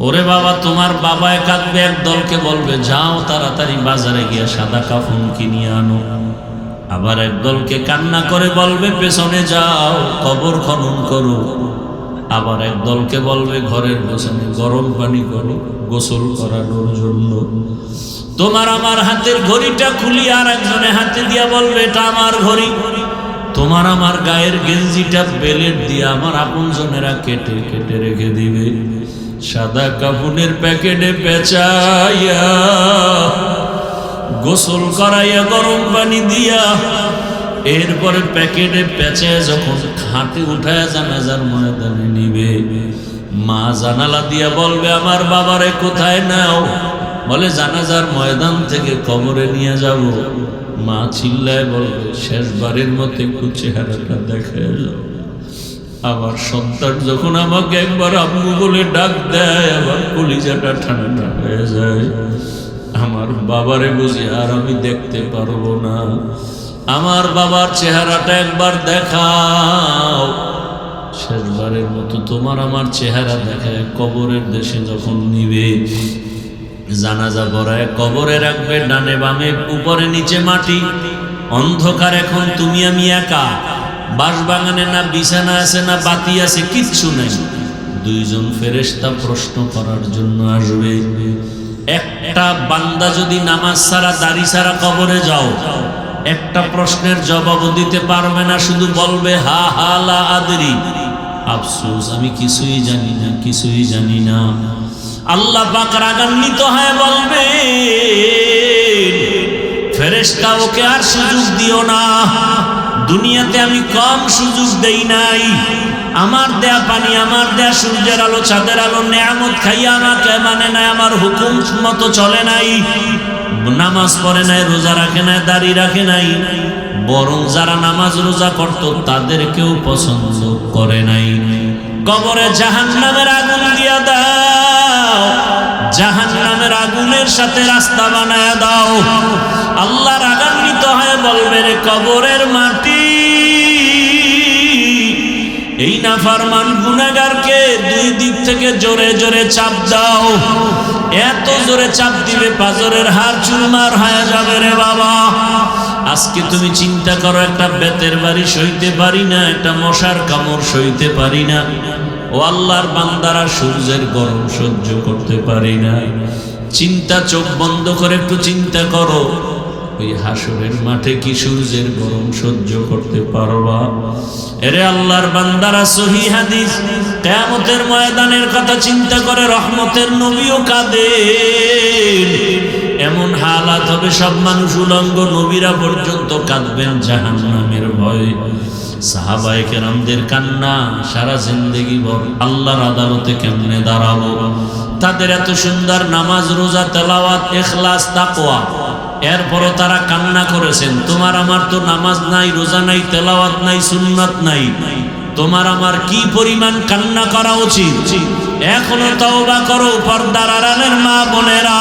ওরে বাবা, তোমার বাবায় কাঁদবে, এক দলকে বলবে যাও তাড়াতাড়ি বাজারে গিয়ে সাদা কাফন কিনিয়ে আনো। আবার এক দলকে কান্না করে বলবে পেছনে যাও কবর খনন করো। আবার এক দলকে বলবে ঘরের পেছনে গরম পানি করো গোসল করানোর জন্য। তোমার আমার হাতের ঘড়িটা খুলিয়ে আর একজনে হাতে দিয়া বলবে এটা আমার ঘড়ি। তোমার আমার গায়ের গেঞ্জিটা বেলেট দিয়ে আমার আপনজনেরা কেটে কেটে রেখে দিবে, সাদা কাফনের প্যাকেটে পেঁচাইয়া গোসল করাইয়া গরম পানি দিয়া এরপরে প্যাকেটে পেঁচায় যখন খাটে উঠায় জানাজার ময়দানে নিবে। মা জানালা দিয়া বলবে আমার বাবারে কোথায় নাও? বলে জানাজার ময়দান থেকে কবরে নিয়ে যাব। মা চিল্লায় বলবে শেষবারের মতো একটু চেহারাটা দেখায় যাও। আমার সন্তান যখন আমাকে একবার আম্মু বলে ডাক দেয় আমার কলিজাটা ঠান্ডা হয়ে যায়। আমার বাবারে বুঝি আর আমি দেখতে পারবো না, আমার বাবার চেহারাটা একবার দেখাও। শেষবারের মতো তোমার আমার চেহারা দেখায় কবরের দেশে যখন নিবে, জানাজা পড়ায় কবরে রাখবে, ডানে বামে উপরে নিচে মাটি, অন্ধকার। এখন তুমি আমি একা, বাঁশবাগানে না বিছানা আছে না বাতি আছে, কিচ্ছু নেই। দুইজন ফেরেশতা প্রশ্ন করার জন্য আসবে। একটা বান্দা যদি নামাজ ছাড়া দাড়ি ছাড়া কবরে যাও, একটা প্রশ্নের জবাব দিতে পারবে না, শুধু বলবে হা হা লা আদরি, আফসোস আমি কিছুই জানি না, কিছুই জানি না। আল্লাহ পাক রাগান্বিত হয়ে বলবে ফেরেশতা ওকে আর সুযোগ দিও না, দুনিয়াতে আমি কম সুযোগ দেই নাই। আমার দেয়া পানি, আমার দেয়া সূর্যের আলো চাঁদের আলো নেয়ামত খাইয়া আমাকে মানে নাই, আমার হুকুম মতো চলে নাই, নামাজ পড়ে নাই, রোজা রাখে নাই, দাড়ি রাখে নাই, বরং যারা নামাজ রোজা করত তাদেরকেও পছন্দ করে নাই। কবরে জাহান্নামের আগুন দিয়া দাও, জাহান্নামের আগুনের সাথে রাস্তা বানায় দাও। আল্লাহ রাগান্বিত হয়ে বলবে রে কবরের মাটি, এই নাফরমান গুনাহগারকে দুই দিক থেকে জোরে জোরে চাপ দাও। এত জোরে চাপ দিবে পাজরের হাড় চুরমার হয়ে যাবে রে বাবা। আজকে তুমি চিন্তা করো, একটা বেতের বাড়ি সইতে পারি না, একটা মশার কামড় সইতে পারি না, ও আল্লাহর বান্দারা সূর্যের গরম সহ্য করতে পারি না। চিন্তা, চোখ বন্ধ করে একটু চিন্তা করো, ওই হাসরের মাঠে কি সূর্যের গরম সহ্য করতে পারবা? এরে আল্লাহর বান্দারা, সহিহ হাদিস, কিয়ামতের ময়দানের কথা চিন্তা করে রহমতের নবীও কাঁদেন। এমন হালাত হবে সব মানুষ উলঙ্গ, নবীরা পর্যন্ত কাঁদবেন জাহান্নামের ভয়ে। সাহাবায়ে কেরামদের কান্না সারা জিন্দেগি ভর আল্লাহর আদালতে কেমনে দাঁড়াবো। তাদের এত সুন্দর নামাজ, রোজা, তেলাওয়াত, ইখলাস, তাকওয়া, এরপরও তারা কান্না করেছেন। তোমার আমার তো নামাজ নাই, রোজা নাই, তেলাওয়াত নাই, সুন্নাত নাই, তোমার আমার কি পরিমাণ কান্না করা উচিত। এখনো তওবা করো পর্দার আড়ালের মা বোনেরা।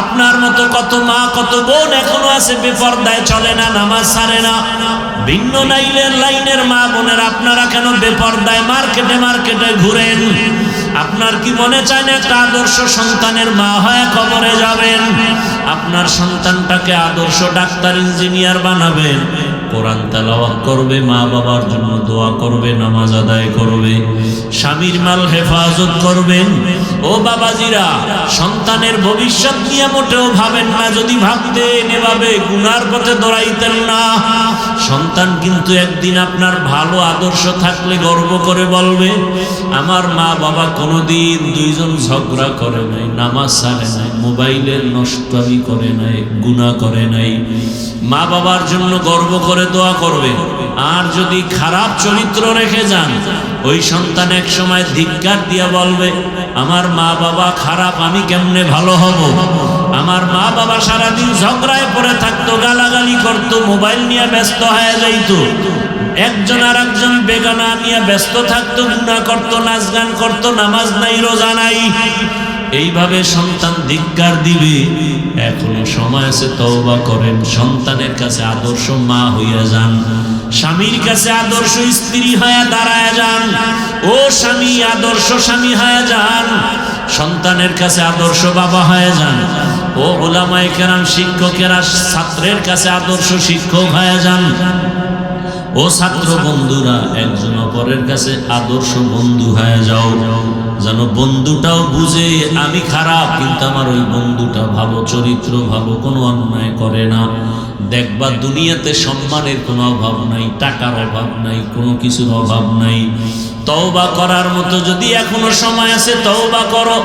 আপনার মতো কত মা কত বোন এখনো আছে বেপর্দায়, চলে না, নামাজ ছাড়ে না। ভিন্ন লাইনের মা বোনেরা, আপনারা কেন বেপর্দায় মার্কেটে মার্কেটে ঘুরেন? আপনার কি মনে চায় না একটা আদর্শ সন্তানের মা হয়ে কবরে যাবেন? আপনার সন্তানটাকে আদর্শ ডাক্তার, ইঞ্জিনিয়ার বানাবেন, কোরআন তেলাওয়াত করবে, মা বাবার জন্য দোয়া করবে, নামাজ আদায় করবে, স্বামীর মাল হেফাজত করবেন। ও বাবাজিরা, সন্তানের ভবিষ্যৎ নিয়ে মোটেও ভাবেন না। যদি ভাবতেন এভাবে গুনার পথে দৌড়াইতেন না। সন্তান কিন্তু একদিন আপনার ভালো আদর্শ থাকলে গর্ব করে বলবে আমার মা বাবা কোনোদিন দুইজন ঝগড়া করে নাই, নামাজ ছাড়ে নাই, মোবাইলের নষ্টামি করে নাই, গুনাহ করে নাই। মা বাবার জন্য গর্ব করে দোয়া করবে। আর যদি খারাপ চরিত্র রেখে যান, ওই সন্তান এক সময় ধিক্কার দিয়া বলবে আমার মা বাবা খারাপ, আমি কেমনে ভালো হব? আমার মা বাবা সারাদিন ঝগড়ায় পড়ে থাকতো, গালাগালি করতো, মোবাইল নিয়ে ব্যস্ত হয়ে যাইতো, একজন আর একজন বেগানা নিয়ে ব্যস্ত থাকতো, গুনাহ করতো, নাচ গান করতো, নামাজ নাই, রোজা নাই। এইভাবে সন্তান ধিক্কার দিবে। এখনো সময় আছে, তওবা করেন, সন্তানের কাছে আদর্শ মা হইয়া যান, স্বামীর কাছে আদর্শ স্ত্রী হয়ে দাঁড়ায় যান। ও স্বামী, আদর্শ স্বামী হয়ে যান। সন্তানের কাছে আদর্শ বাবা হয়ে যান। ও উলামায়ে কেরাম শিক্ষকেরা ছাত্রের কাছে আদর্শ শিক্ষক হয়ে যান। ও ছাত্র বন্ধুরা একজন অপরের কাছে আদর্শ বন্ধু হয়ে যাও, যেন বন্ধুটাও বুঝে আমি খারাপ কিন্তু আমার ওই বন্ধুটা ভালো, চরিত্র ভালো, কোনো অন্যায় করে না। দেখবা দুনিয়াতে সম্মানের কোনো অভাব নাই, টাকার অভাব নাই, কোনো কিছুর অভাব নাই। তওবা করার মতো যদি এখনো সময় আছে তওবা করো।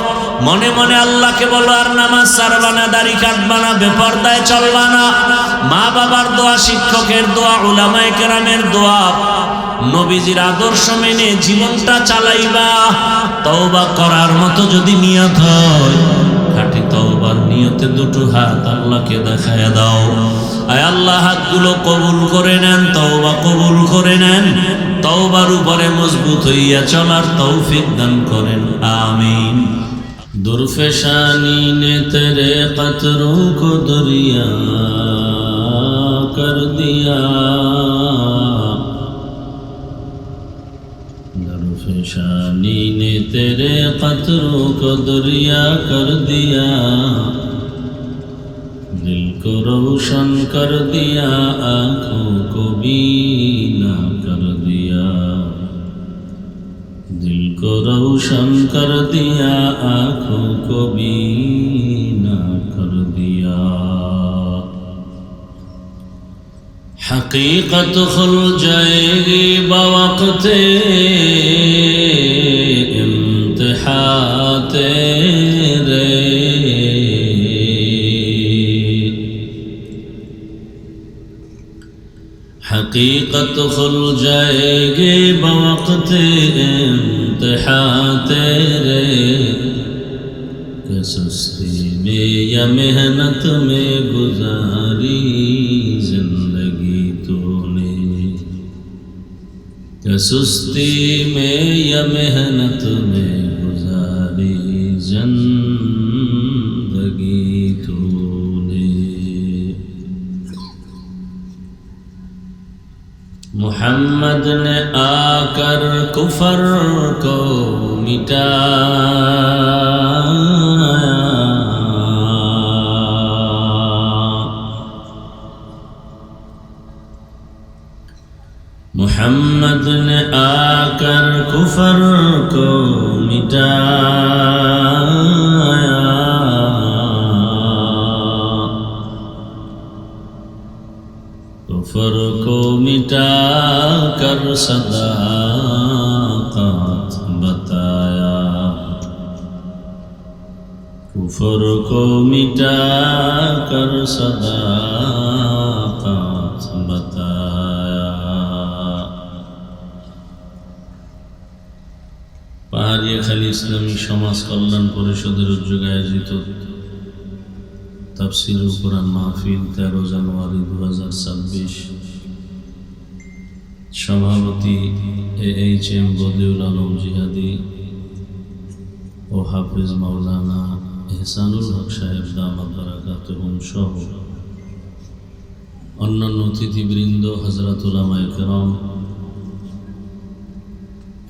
মনে মনে আল্লাহকে বলো আর নামাজ ছাড়বা না, দাড়ি কাটবা না, বেপরদায় চলবা না। মা বাবার দোয়া, শিক্ষকের দোয়া, উলামায়ে কেরামের দোয়া, নবীজির আদর্শ মেনে জীবনটা চালাইবা। তওবা করার মতো যদি নিয়ত হয়, খাঁটি তওবার নিয়তে দুটো হাত আল্লাহকে দেখায় দাও। আয় আল্লাহ হাতগুলো কবুল করে নেন, তওবা কবুল করে নেন। তওবার উপরে মজবুত হইয়া চলার তৌফিক দান করেন, আমিন। दुर्फेशानी ने तेरे कतरों को दरिया कर दिया, दुर्फेशानी ने तेरे कतरों को दरिया कर दिया, दिल को रोशन कर दिया, आँखों को बीना कर दिया, दिल को रोशन कर दिया, आँखों को बीना कर दिया। हकीकत खुल जाएगी बवक़्ते इम्तिहा तेरे, हकीकत खुल जाएगी बवक़्ते इम्तिहा तेरे, कि सुस्ती में या मेहनत में गुजारी जिंदगी तूने, कि सुस्ती में या मेहनत में गुजारी जिंदगी तूने। मुहम्मद ने आकर कुफर को मिटाया, मुहम्मद ने आकर कुफर को मिटाया, कुफर को मिटा कर सदाकत बताया, कुफर को मिटा कर सदाकत बताया। পাহাড়িয়াখালী ইসলামী সমাজ কল্যাণ পরিষদের উদ্যোগে আয়োজিত তাফসীরুল কুরআন মাহফিল 13 জানুয়ারি 2026, সভাপতি AHM বদিউল আলম জিহাদি ও হাফেজ মাওলানা এহসানুল হক সাহেব দামাত বারাকাতুহুম সহ অন্যান্য অতিথিবৃন্দ, হযরত উলামায়ে কেরাম,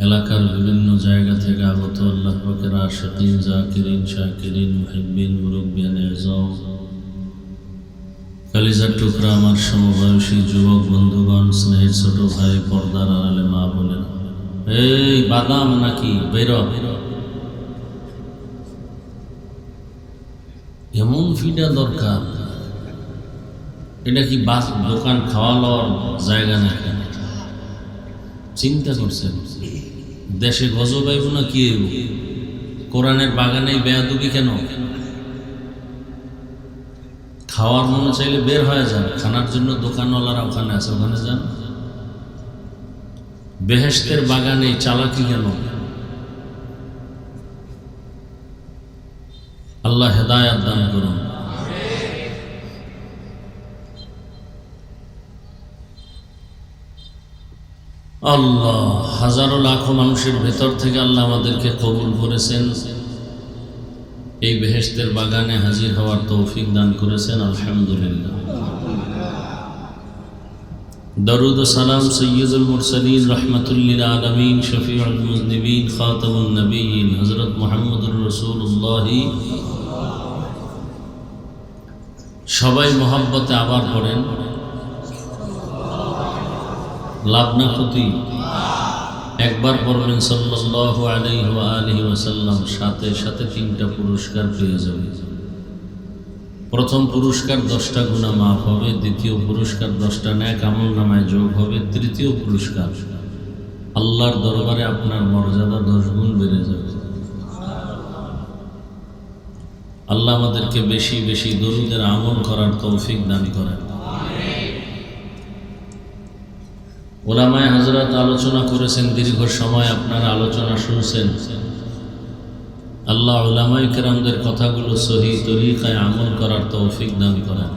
এলাকার বিভিন্ন জায়গা থেকে আগত আল্লাহ পাকের আশিকিন, জাকিরিন, শাকিরিন, মুহিব্বিন, মুরব্বিয়ান এজাম, কালিজার টুকরা আমার সমবয়সী যুবক বন্ধুগণ, স্নেহের ছোট ভাই, পর্দার আড়ালে মা বোনেরা, এই বাদাম নাকি বের এমন ফিডা দরকার? এটা কি বাস দোকান খাওয়া লওয়ার জায়গা নাকি? চিন্তা করছেন দেশে গজব আইব না কি আইব? কোরআনের বাগানে বেয়াদবি কেন? খাওয়ার মনে চাইলে বের হয়ে যান, খানার জন্য দোকানওয়ালারা ওখানে আছে, ওখানে যান। বেহেশতের বাগানে চালাকি কেন? আল্লাহ হেদায়াত দান করুন। আল্লাহ হাজারো লাখো মানুষের ভেতর থেকে আল্লাহ আমাদেরকে কবুল করেছেন, এই বেহেশতের বাগানে হাজির হওয়ার তৌফিক দান করেছেন, আলহামদুলিল্লাহ। দরুদ ও সালাম সৈয়দুল মুরসালিন, রহমাতুল লিল আলামিন, শফিউল মুজনিবিন, খাতামুন নবিয়্যিন হযরত মুহাম্মদুর রাসূলুল্লাহ রাসূলুল্লাহি। সবাই মহব্বতে আবার পড়েন, লাভ না ক্ষতি? একবার পড়বেন সাল্লাল্লাহু আলাইহি ওয়া আলিহি ওয়াসাল্লাম, সাথে সাথে 3টা পুরস্কার পেয়ে যাবে। প্রথম পুরস্কার 10টা গুনাহ মাফ হবে, দ্বিতীয় পুরস্কার 10টা নেক আমলনামায় যোগ হবে, তৃতীয় পুরস্কার আল্লাহর দরবারে আপনার মর্যাদা 10 গুণ বেড়ে যাবে। আল্লাহ আমাদেরকে বেশি বেশি দরুদের আমল করার তৌফিক দান করেন। ওলামায়ে হযরত আলোচনা করেছেন দীর্ঘ সময়, আপনারা আলোচনা শুনছেন। আল্লাহ উলামায়ে কেরামদের কথাগুলো সহি তরিকায় আমল করার তৌফিক দান করেন।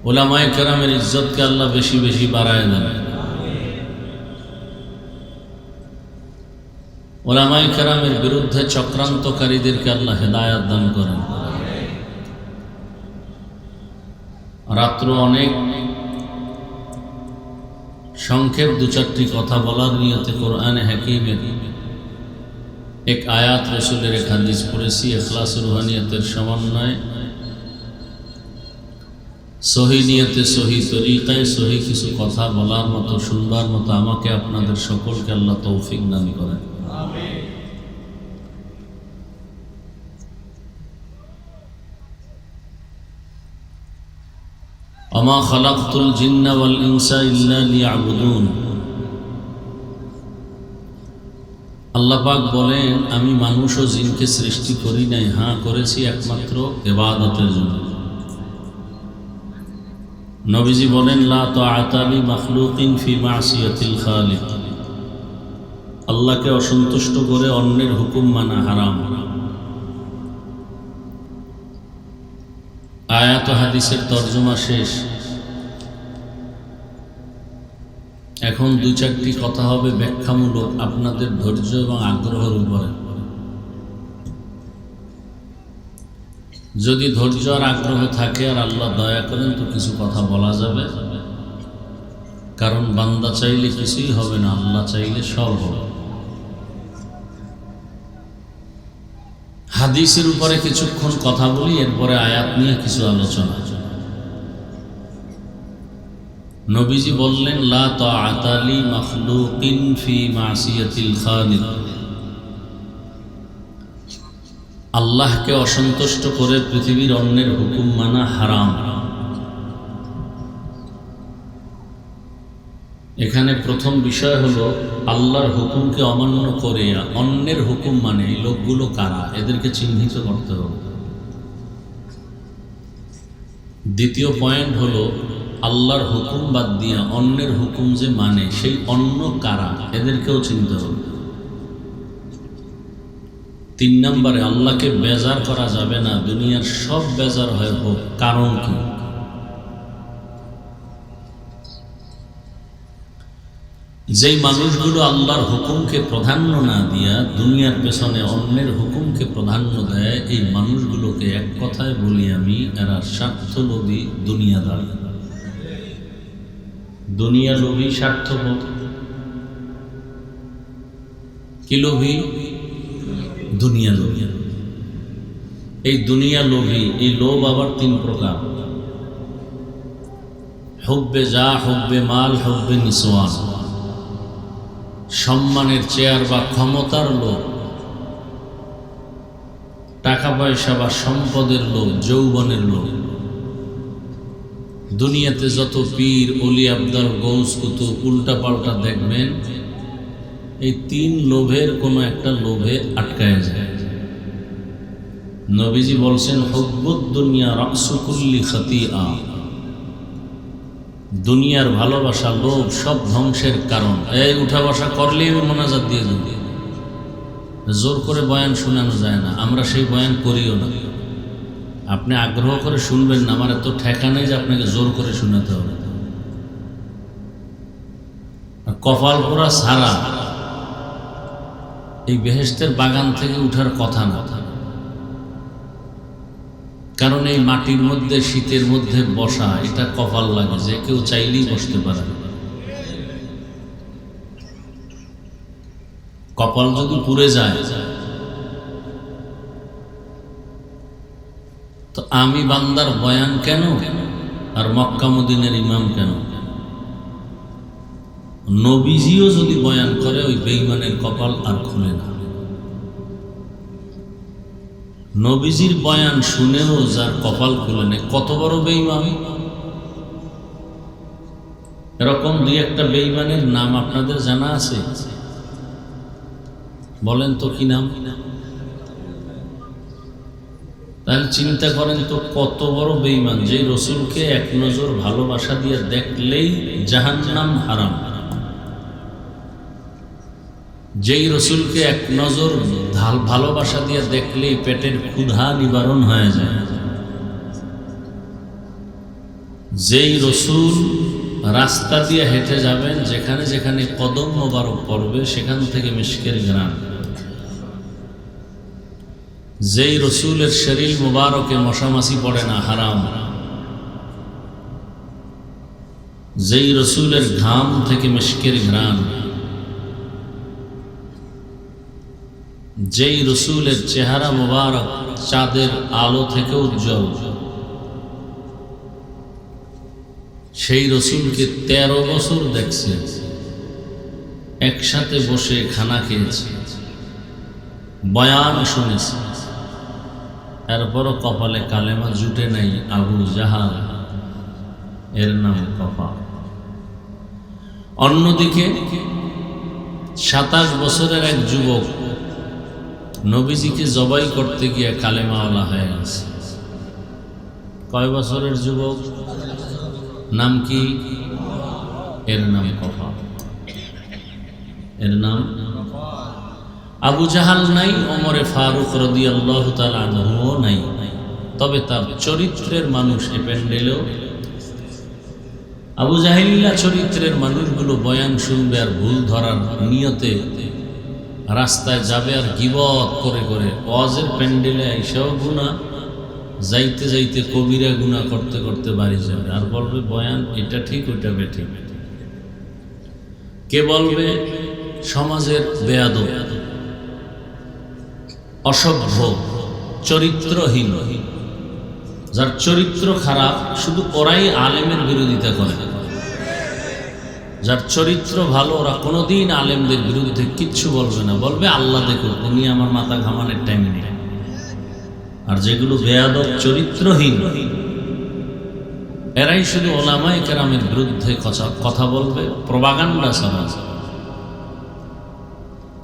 উলামায়ে কেরামের ইজ্জতকে আল্লাহ বেশি বেশি বাড়ায় দেন। উলামায়ে কেরামের বিরুদ্ধে চক্রান্তকারীদেরকে আল্লাহ হেদায়েত দান করেন। রাত্র অনেক, সংক্ষেপ 2-4টি কথা বলার নিয়তে কোরআনে হাকিমের এক আয়াত, রাসূলের এক হাদিস পড়েছি। ইখলাস রুহানিয়াতের সমন্বয়ে সহি নিয়তে সহি তরিকায় সহি কিছু কথা বলার মতো, শুনবার মতো আমাকে আপনাদের সকলকে আল্লাহ তৌফিক দান করেন। ওমা খালাকতুল জিন্না ওয়াল ইনসা ইল্লা লিয়াবুদুন। আল্লাহ পাক বলেন, আমি মানুষ ও জিনকে সৃষ্টি করি নাই, হ্যাঁ করেছি একমাত্র ইবাদতের জন্য। নবীজি বলেন, লা তাআতা লি মাখলুকিন ফি মাসিয়াতিল খালিক। আল্লাহকে অসন্তুষ্ট করে অন্যের হুকুম মানা হারাম। আয়াত ও হাদিসের তর্জমা শেষ। এখন 2-4টি কথা হবে ব্যাখ্যামূলক, আপনাদের ধৈর্য এবং আগ্রহের উপরে। যদি ধৈর্য আর আগ্রহ থাকে আর আল্লাহ দয়া করেন তো কিছু কথা বলা যাবে, কারণ বান্দা চাইলে কিছুই হবে না, আল্লাহ চাইলে সব হবে। হাদিসের উপরে কিছুক্ষণ কথা বলি, এরপরে আয়াত নিয়ে কিছু আলোচনা। নবীজি বললেন, লা তাআতা লি মাখলুকিন ফি মাসিয়াতিল খালিক। আল্লাহকে অসন্তুষ্ট করে পৃথিবীর অন্যের হুকুম মানা হারাম। এখানে প্রথম বিষয় হলো, আল্লাহর হুকুমকে অমান্য করে অন্যের হুকুম মানে এই লোকগুলো কারা, এদেরকে চিহ্নিত করতে হবে। দ্বিতীয় পয়েন্ট হলো, আল্লাহর হুকুম বাদ দিয়ে অন্যের হুকুম যে মানে সেই অন্য কারা, এদেরকেও চিনতে হবে। 3 নম্বরে, আল্লাহকে বেজার করা যাবে না, দুনিয়ার সব বেজার হয় হোক, কারণ কি? যেই মানুষগুলো আল্লাহর হুকুমকে প্রাধান্য না দিয়া দুনিয়ার পেছনে অন্যের হুকুমকে প্রাধান্য দেয়, এই মানুষগুলোকে এক কথায় বলি আমি, এরা স্বার্থলোভী দুনিয়াদার। দুনিয়া লোভী, স্বার্থপর। কি লোভী? দুনিয়া লোভী। এই দুনিয়া লোভী, এই লোভ আবার 3 প্রকার। হুব্বে যা, হুব্বে মাল, হুব্বে নিসওয়ান। সম্মানের, চেয়ার বা ক্ষমতার লোভ, টাকা পয়সা বা সম্পদের লোভ, যৌবনের লোভ। দুনিয়াতে যত পীর, অলি, আবদাল, গৌস, কুতুব উল্টা পাল্টা দেখবেন, এই 3 লোভের কোনো একটা লোভে আটকায় যায়। নবীজি বলছেন, হুব্বুদ দুনিয়া রাসু কুল্লি খাতিআ। দুনিয়ার ভালোবাসা, লোভ সব ধ্বংসের কারণ। এই উঠা বসা করলেই আমি মোনাজাত দিয়ে দেব। জোর করে বয়ান শোনানো যায় না, আমরা সেই বয়ান করিও না। আপনি আগ্রহ করে শুনবেন না, আমার এত ঠেকা নেই যে আপনাকে জোর করে শোনাতে হবে। কপাল পোড়া ছাড়া এই বেহেশতের বাগান থেকে উঠার কথা না। কারণ এই মাটির মধ্যে শীতের মধ্যে বসা, এটা কপাল লাগে, যে কেউ চাইলেই বসতে পারে। কপাল যদি পুড়ে যায় আমি বান্দার বয়ান কেন আর মক্কা মদিনার ইমাম কেন? নবীজিও যদি বয়ান করে ওই বেঈমানের কপাল আর খুলে না। নবীজির বয়ান শুনেও যার কপাল খুলে নেই, কত বড় বেঈমান! এরকম দুই একটা বেঈমানের নাম আপনাদের জানা আছে? বলেন তো কি নাম? তাহলে চিন্তা করেন তো কত বড় বেঈমান, যে রসুলকে এক নজর ভালোবাসা দিয়ে দেখলেই জাহান্নাম হারাম, যেই রসুলকে এক নজর ভালোবাসা দিয়ে দেখলেই পেটের ক্ষুধা নিবারণ হয়ে যায়, যেই রসুল রাস্তা দিয়ে হেঁটে যাবেন যেখানে যেখানে কদম মোবারক পড়বে সেখান থেকে মিশকের ঘ্রাণ, যেই রসুলের শরীর মুবারকে মশামাছি পড়ে না হারাম, যেই রসুলের ঘাম থেকে মিশকের ঘ্রাণ, যেই রসুলের চেহারা মুবারক চাঁদের আলো থেকে উজ্জ্বল, সেই রসুলকে 13 বছর দেখছে, একসাথে বসে খানা খেয়েছে, বয়ান শুনেছে, এরপরও কপালে কালেমা জুটে নাই আবু জাহাল, এর নাম কপাল। অন্যদিকে 27 বছরের এক যুবক নবীজিকে জবাই করতে গিয়ে কালেমাওয়ালা হয়ে গেছে। কয় বছরের যুবক? নাম কি? এর নাম কপাল, এর নাম। আবু জাহাল নাই, ওমরে ফারুক রাদিয়াল্লাহু তাআলা আনহুও নাই, তবে তার চরিত্রের মানুষ এ প্যান্ডেলেও। আবু জাহিল্লা চরিত্রের মানুষগুলো বয়ান শুনবে আর ভুল ধরার নিয়তে রাস্তায় যাবে আর গীবত করে করে ওয়াজের প্যান্ডেলে আইসাও গুনাহ, যাইতে যাইতে কবিরা গুনাহ করতে করতে বাড়ি যাবে আর বলবে বয়ান এটা ঠিক ওইটা বেঠিক। কে বলবে? সমাজের বেয়াদব, অসভ্য, চরিত্রহীন, যার চরিত্র খারাপ শুধু ওরাই আলেমের বিরোধিতা করে, যার চরিত্র ভালো ওরা কোনোদিন আলেমদের বিরুদ্ধে কিচ্ছু বলবে না, বলবে আল্লাহ দেখুন, উনি আমার মাথা ঘামানোর টাইম নেই। আর যেগুলো বেয়াদব চরিত্রহীন এরাই শুধু ওলামায়ে কেরামের বিরুদ্ধে কথা বলবে, প্রপাগান্ডা চালাবে।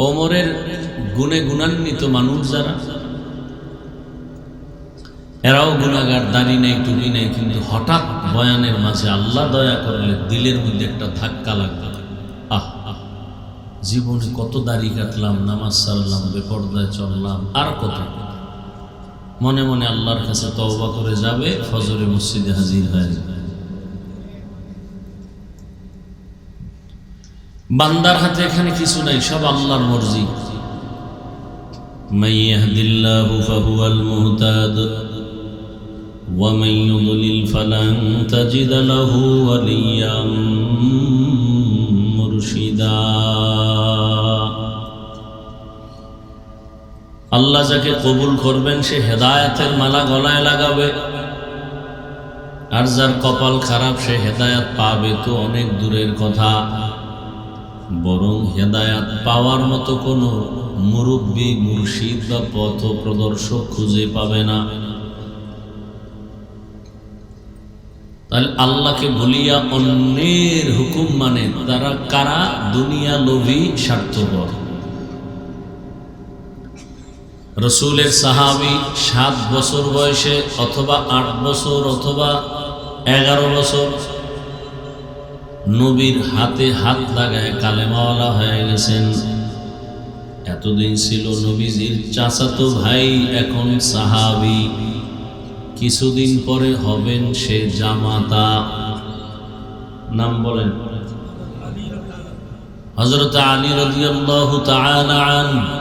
ওমরের গুণে গুণান্বিত মানুষ যারা, এরাও গুনাহগার, দাড়ি নেই, টুপি নেই, কিন্তু হঠাৎ বয়ানের মাঝে আল্লাহ দয়া করলে দিলের মধ্যে একটা ধাক্কা লাগবে। জীবনে কত দাড়ি কাটলাম, নামাজ সারলাম, বেপরদায় চললাম, আর কত, মনে মনে আল্লাহর কাছে তওবা করে যাবে, ফজরে মসজিদে হাজির হয়ে যাবে। বান্দার হাতে এখানে কিছু নাই, সব আল্লাহর মর্জি। মান ইয়াহদিল্লাহু ফাহুয়াল মুহতাদ ওয়া মান ইউদ্লিল ফালান তাজিদ লাহু ওয়ালিয়্যাম মুরশিদা। আল্লাহ যাকে কবুল করবেন সে হেদায়েতের মালা গলায় লাগাবে, আর যার কপাল খারাপ সে হেদায়েত পাবে তো অনেক দূরের কথা, বরং হেদায়েত পাওয়ার মতো কোনো মুরব্বী, মুর্শিদ বা পথ প্রদর্শক খুঁজে পাবে না। তাহলে আল্লাহকে ভুলিয়া অন্যের হুকুম মানে তারা কারা? দুনিয়া লোভী, স্বার্থপর। রসুলের সাহাবী 7 বছর বয়সে অথবা 8 বছর অথবা 11 বছর নবীর হাতে হাত লাগায় কালেমাওয়ালা হয়ে গেছেন। এতদিন ছিল নবীজির চাচাতো ভাই, এখন সাহাবী, কিছুদিন পরে হবেন সে জামাতা। নাম বলেন? হযরত আলী রাদিয়াল্লাহু তাআলা আনহু।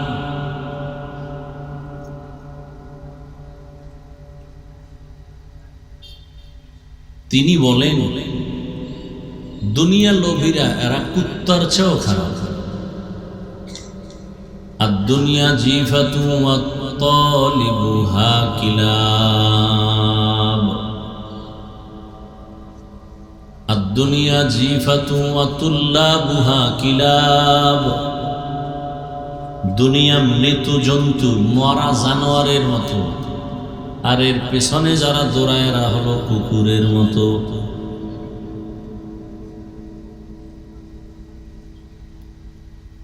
তিনি বলেন, দুনিয়া লোভীরা এরা কুত্তার চেয়েও খারাপ। আর দুনিয়া জিফাতু ওয়া তালিবুহা কিলা। দুনিয়া জিফাতু ওয়া তুল্লাবুহা কিলাব। দুনিয়া মৃত জন্তু, মরা জানোয়ারের মতো, আর এর পেছনে যারা দৌড়ায় এরা হলো কুকুরের মতো।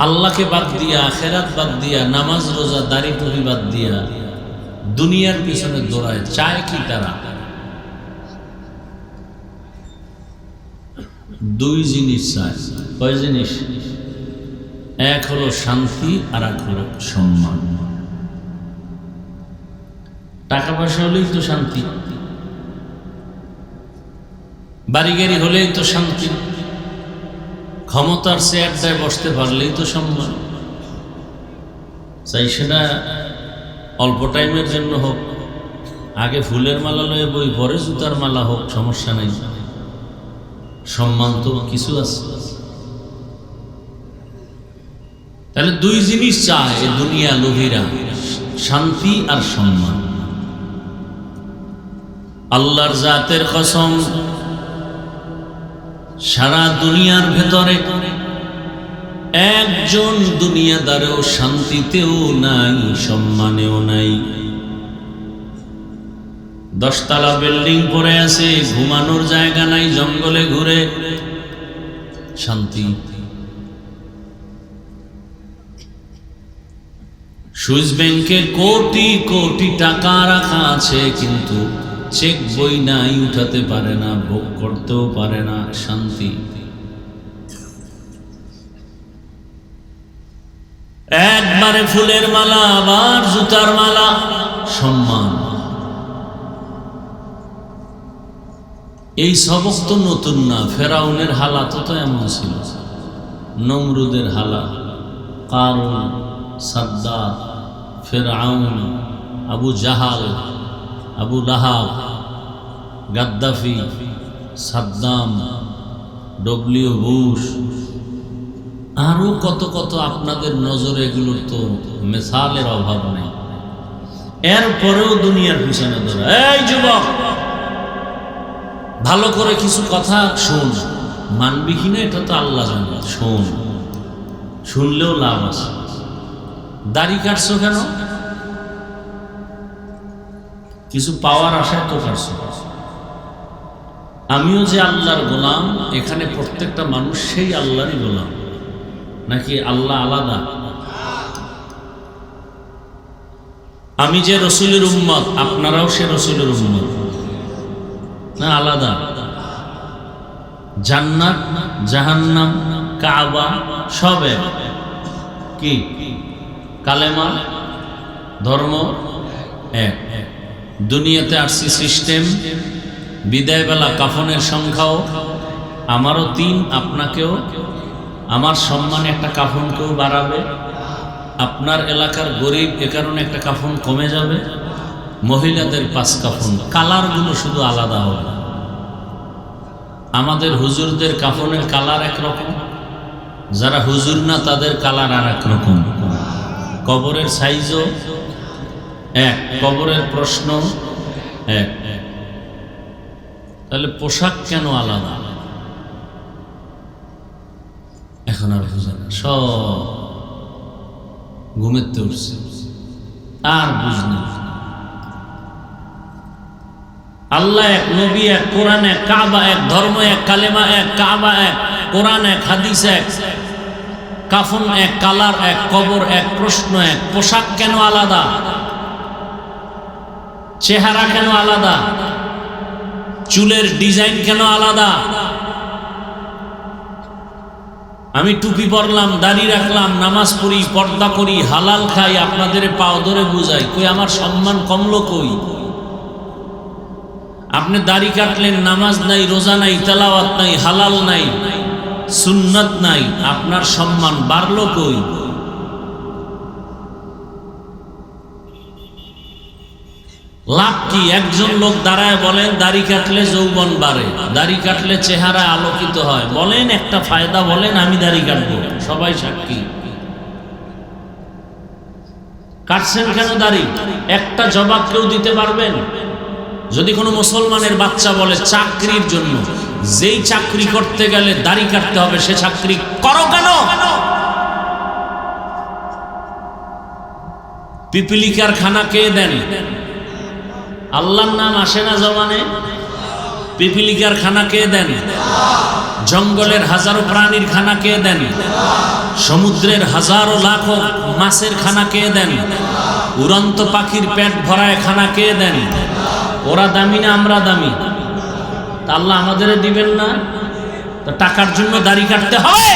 আল্লাহকে বাদ দিয়া, আখেরাত বাদ দিয়া, নামাজ রোজা দাড়ি টুপি বাদ দিয়া দুনিয়ার পিছনে দৌড়ায়। চায় কি তারা? দুই জিনিস চায়। কয় জিনিস? এক হলো শান্তি, আর এক হলো সম্মান। টাকা পয়সা হলেই তো শান্তি, বাড়ি গাড়ি হলেই তো শান্তি, ক্ষমতার চেয়ারটায় বসতে পারলেই তো সম্মান। চাই সেটা অল্প টাইমের জন্য হোক, আগে ফুলের মালা লয়ে বই, পরে জুতার মালা হোক, সমস্যা নাই। সম্মান তো কিছু আছে। তাহলে দুই জিনিস চায় এই দুনিয়া লোভীরা, শান্তি আর সম্মান। আল্লাহর জাতের কসম, সারা দুনিয়ার ভেতরে একজন দুনিয়াদারেও শান্তিতেও নাই, সম্মানেও নাই। 10 তলা বিল্ডিং পড়ে আছে, ঘুমানোর জায়গা নাই, জঙ্গলে ঘুরে শান্তি। সুইস ব্যাংকে কোটি কোটি টাকা রাখা আছে, কিন্তু চেক বই নাই, উঠাতে পারে না, ভোগ করতেও পারে না, শান্তি। একবারে ফুলের মালা, আবার জুতার মালা, সম্মান। এই সবক তো নতুন না, ফেরাউনের হালাত তো এমন ছিল, নমরুদের হালাত, কারুন, সাদ্দাত, ফেরাউন, Abu Jahl, Abu Lahab, Gaddafi, Saddam, W Bush, আরো কত কত আপনাদের নজরে এগুলোর তো মেসালের অভাব নেই। এরপরেও দুনিয়ার পিছনে ধরে। এই যুবক, ভালো করে কিছু কথা শোন, মানবি কিনা এটা তো আল্লাহ জানে, শোন, শুনলেও লাভ আছে। দাড়ি কাটছো কেন? কিছু পাওয়ার আশায় তো কাটছো। আমিও যে আল্লাহর গোলাম, এখানে প্রত্যেকটা মানুষ সেই আল্লাহরই গোলাম, নাকি আল্লাহ আলাদা? আমি যে রসুলের উম্মত, আপনারাও সে রসুলের উম্মত, না আলাদা? জান্নাত, জাহান্নাম, কাবা সব এক। কি কালেমা, ধর্ম এক। দুনিয়াতে আসছি সিস্টেম, বিদায় বেলা কাফনের সংখ্যাও আমারও 3, আপনাকেও। আমার সম্মানে একটা কাফন কেউ বাড়াবে, আপনার এলাকার গরিব এ কারণে একটা কাফন কমে যাবে। মহিলাদের 5 কাফন, কালারগুলো শুধু আলাদা হবে। আমাদের হুজুরদের কাফনের কালার একরকম, যারা হুজুর না তাদের কালার আর এক রকম। কবরের সাইজও এক, কবরের প্রশ্ন এক। তাহলে পোশাক কেন আলাদা? এখন আর বুঝে না, সব ঘুমেতে উঠছে আর বুঝনি। আল্লাহ এক, নবী এক, কোরআন এক, কাবা এক, ধর্ম এক, কালেমা এক, কাবা এক, কোরআন এক, হাদিস এক, কাফন এক, কালার এক, কবর এক, প্রশ্ন এক। পোশাক কেন আলাদা? চেহারা কেন আলাদা? চুলের ডিজাইন কেন আলাদা? আমি টুপি পরলাম, দাড়ি রাখলাম, নামাজ পড়ি, পর্দা করি, হালাল খাই, আপনাদের পাও ধরে বুঝাই, কই আমার সম্মান কমলো কই? আপনি দাড়ি কাটলেন, নামাজ নাই, রোজা নাই, তেলাওয়াত নাই, হালাল নাই, সুন্নাত নাই, আপনার সম্মান বাড়লো কই? লাভ কি? একজন লোক দাঁড়ায় বলেন দাড়ি কাটলে যৌবন বাড়ে, দাড়ি কাটলে চেহারা আলোকিত হয়। বলেন একটা ফায়দা, বলেন আমি দাড়ি কাটবো, সবাই সাক্ষী। কাটছেন কেন দাড়ি? একটা জবাব কেউ দিতে পারবেন? যদি কোনো মুসলমানের বাচ্চা বলে চাকরির জন্য, যেই চাকরি করতে গেলে দাড়ি কাটতে হবে সে চাকরি করো কেন? পিপিলিকার খানা কে দেন? আল্লাহর নাম আসে না জবানে? পিপিলিকার খানা কে দেন? জঙ্গলের হাজারো প্রাণীর খানা কে দেন? সমুদ্রের হাজারো লাখো মাছের খানা কে দেন? উড়ন্ত পাখির পেট ভরায় খানা কে দেন? ওরা দামি না আমরা দামি? তা আল্লাহ আমাদের দিবেন না? তো টাকার জন্য দাড়ি কাটতে হয়?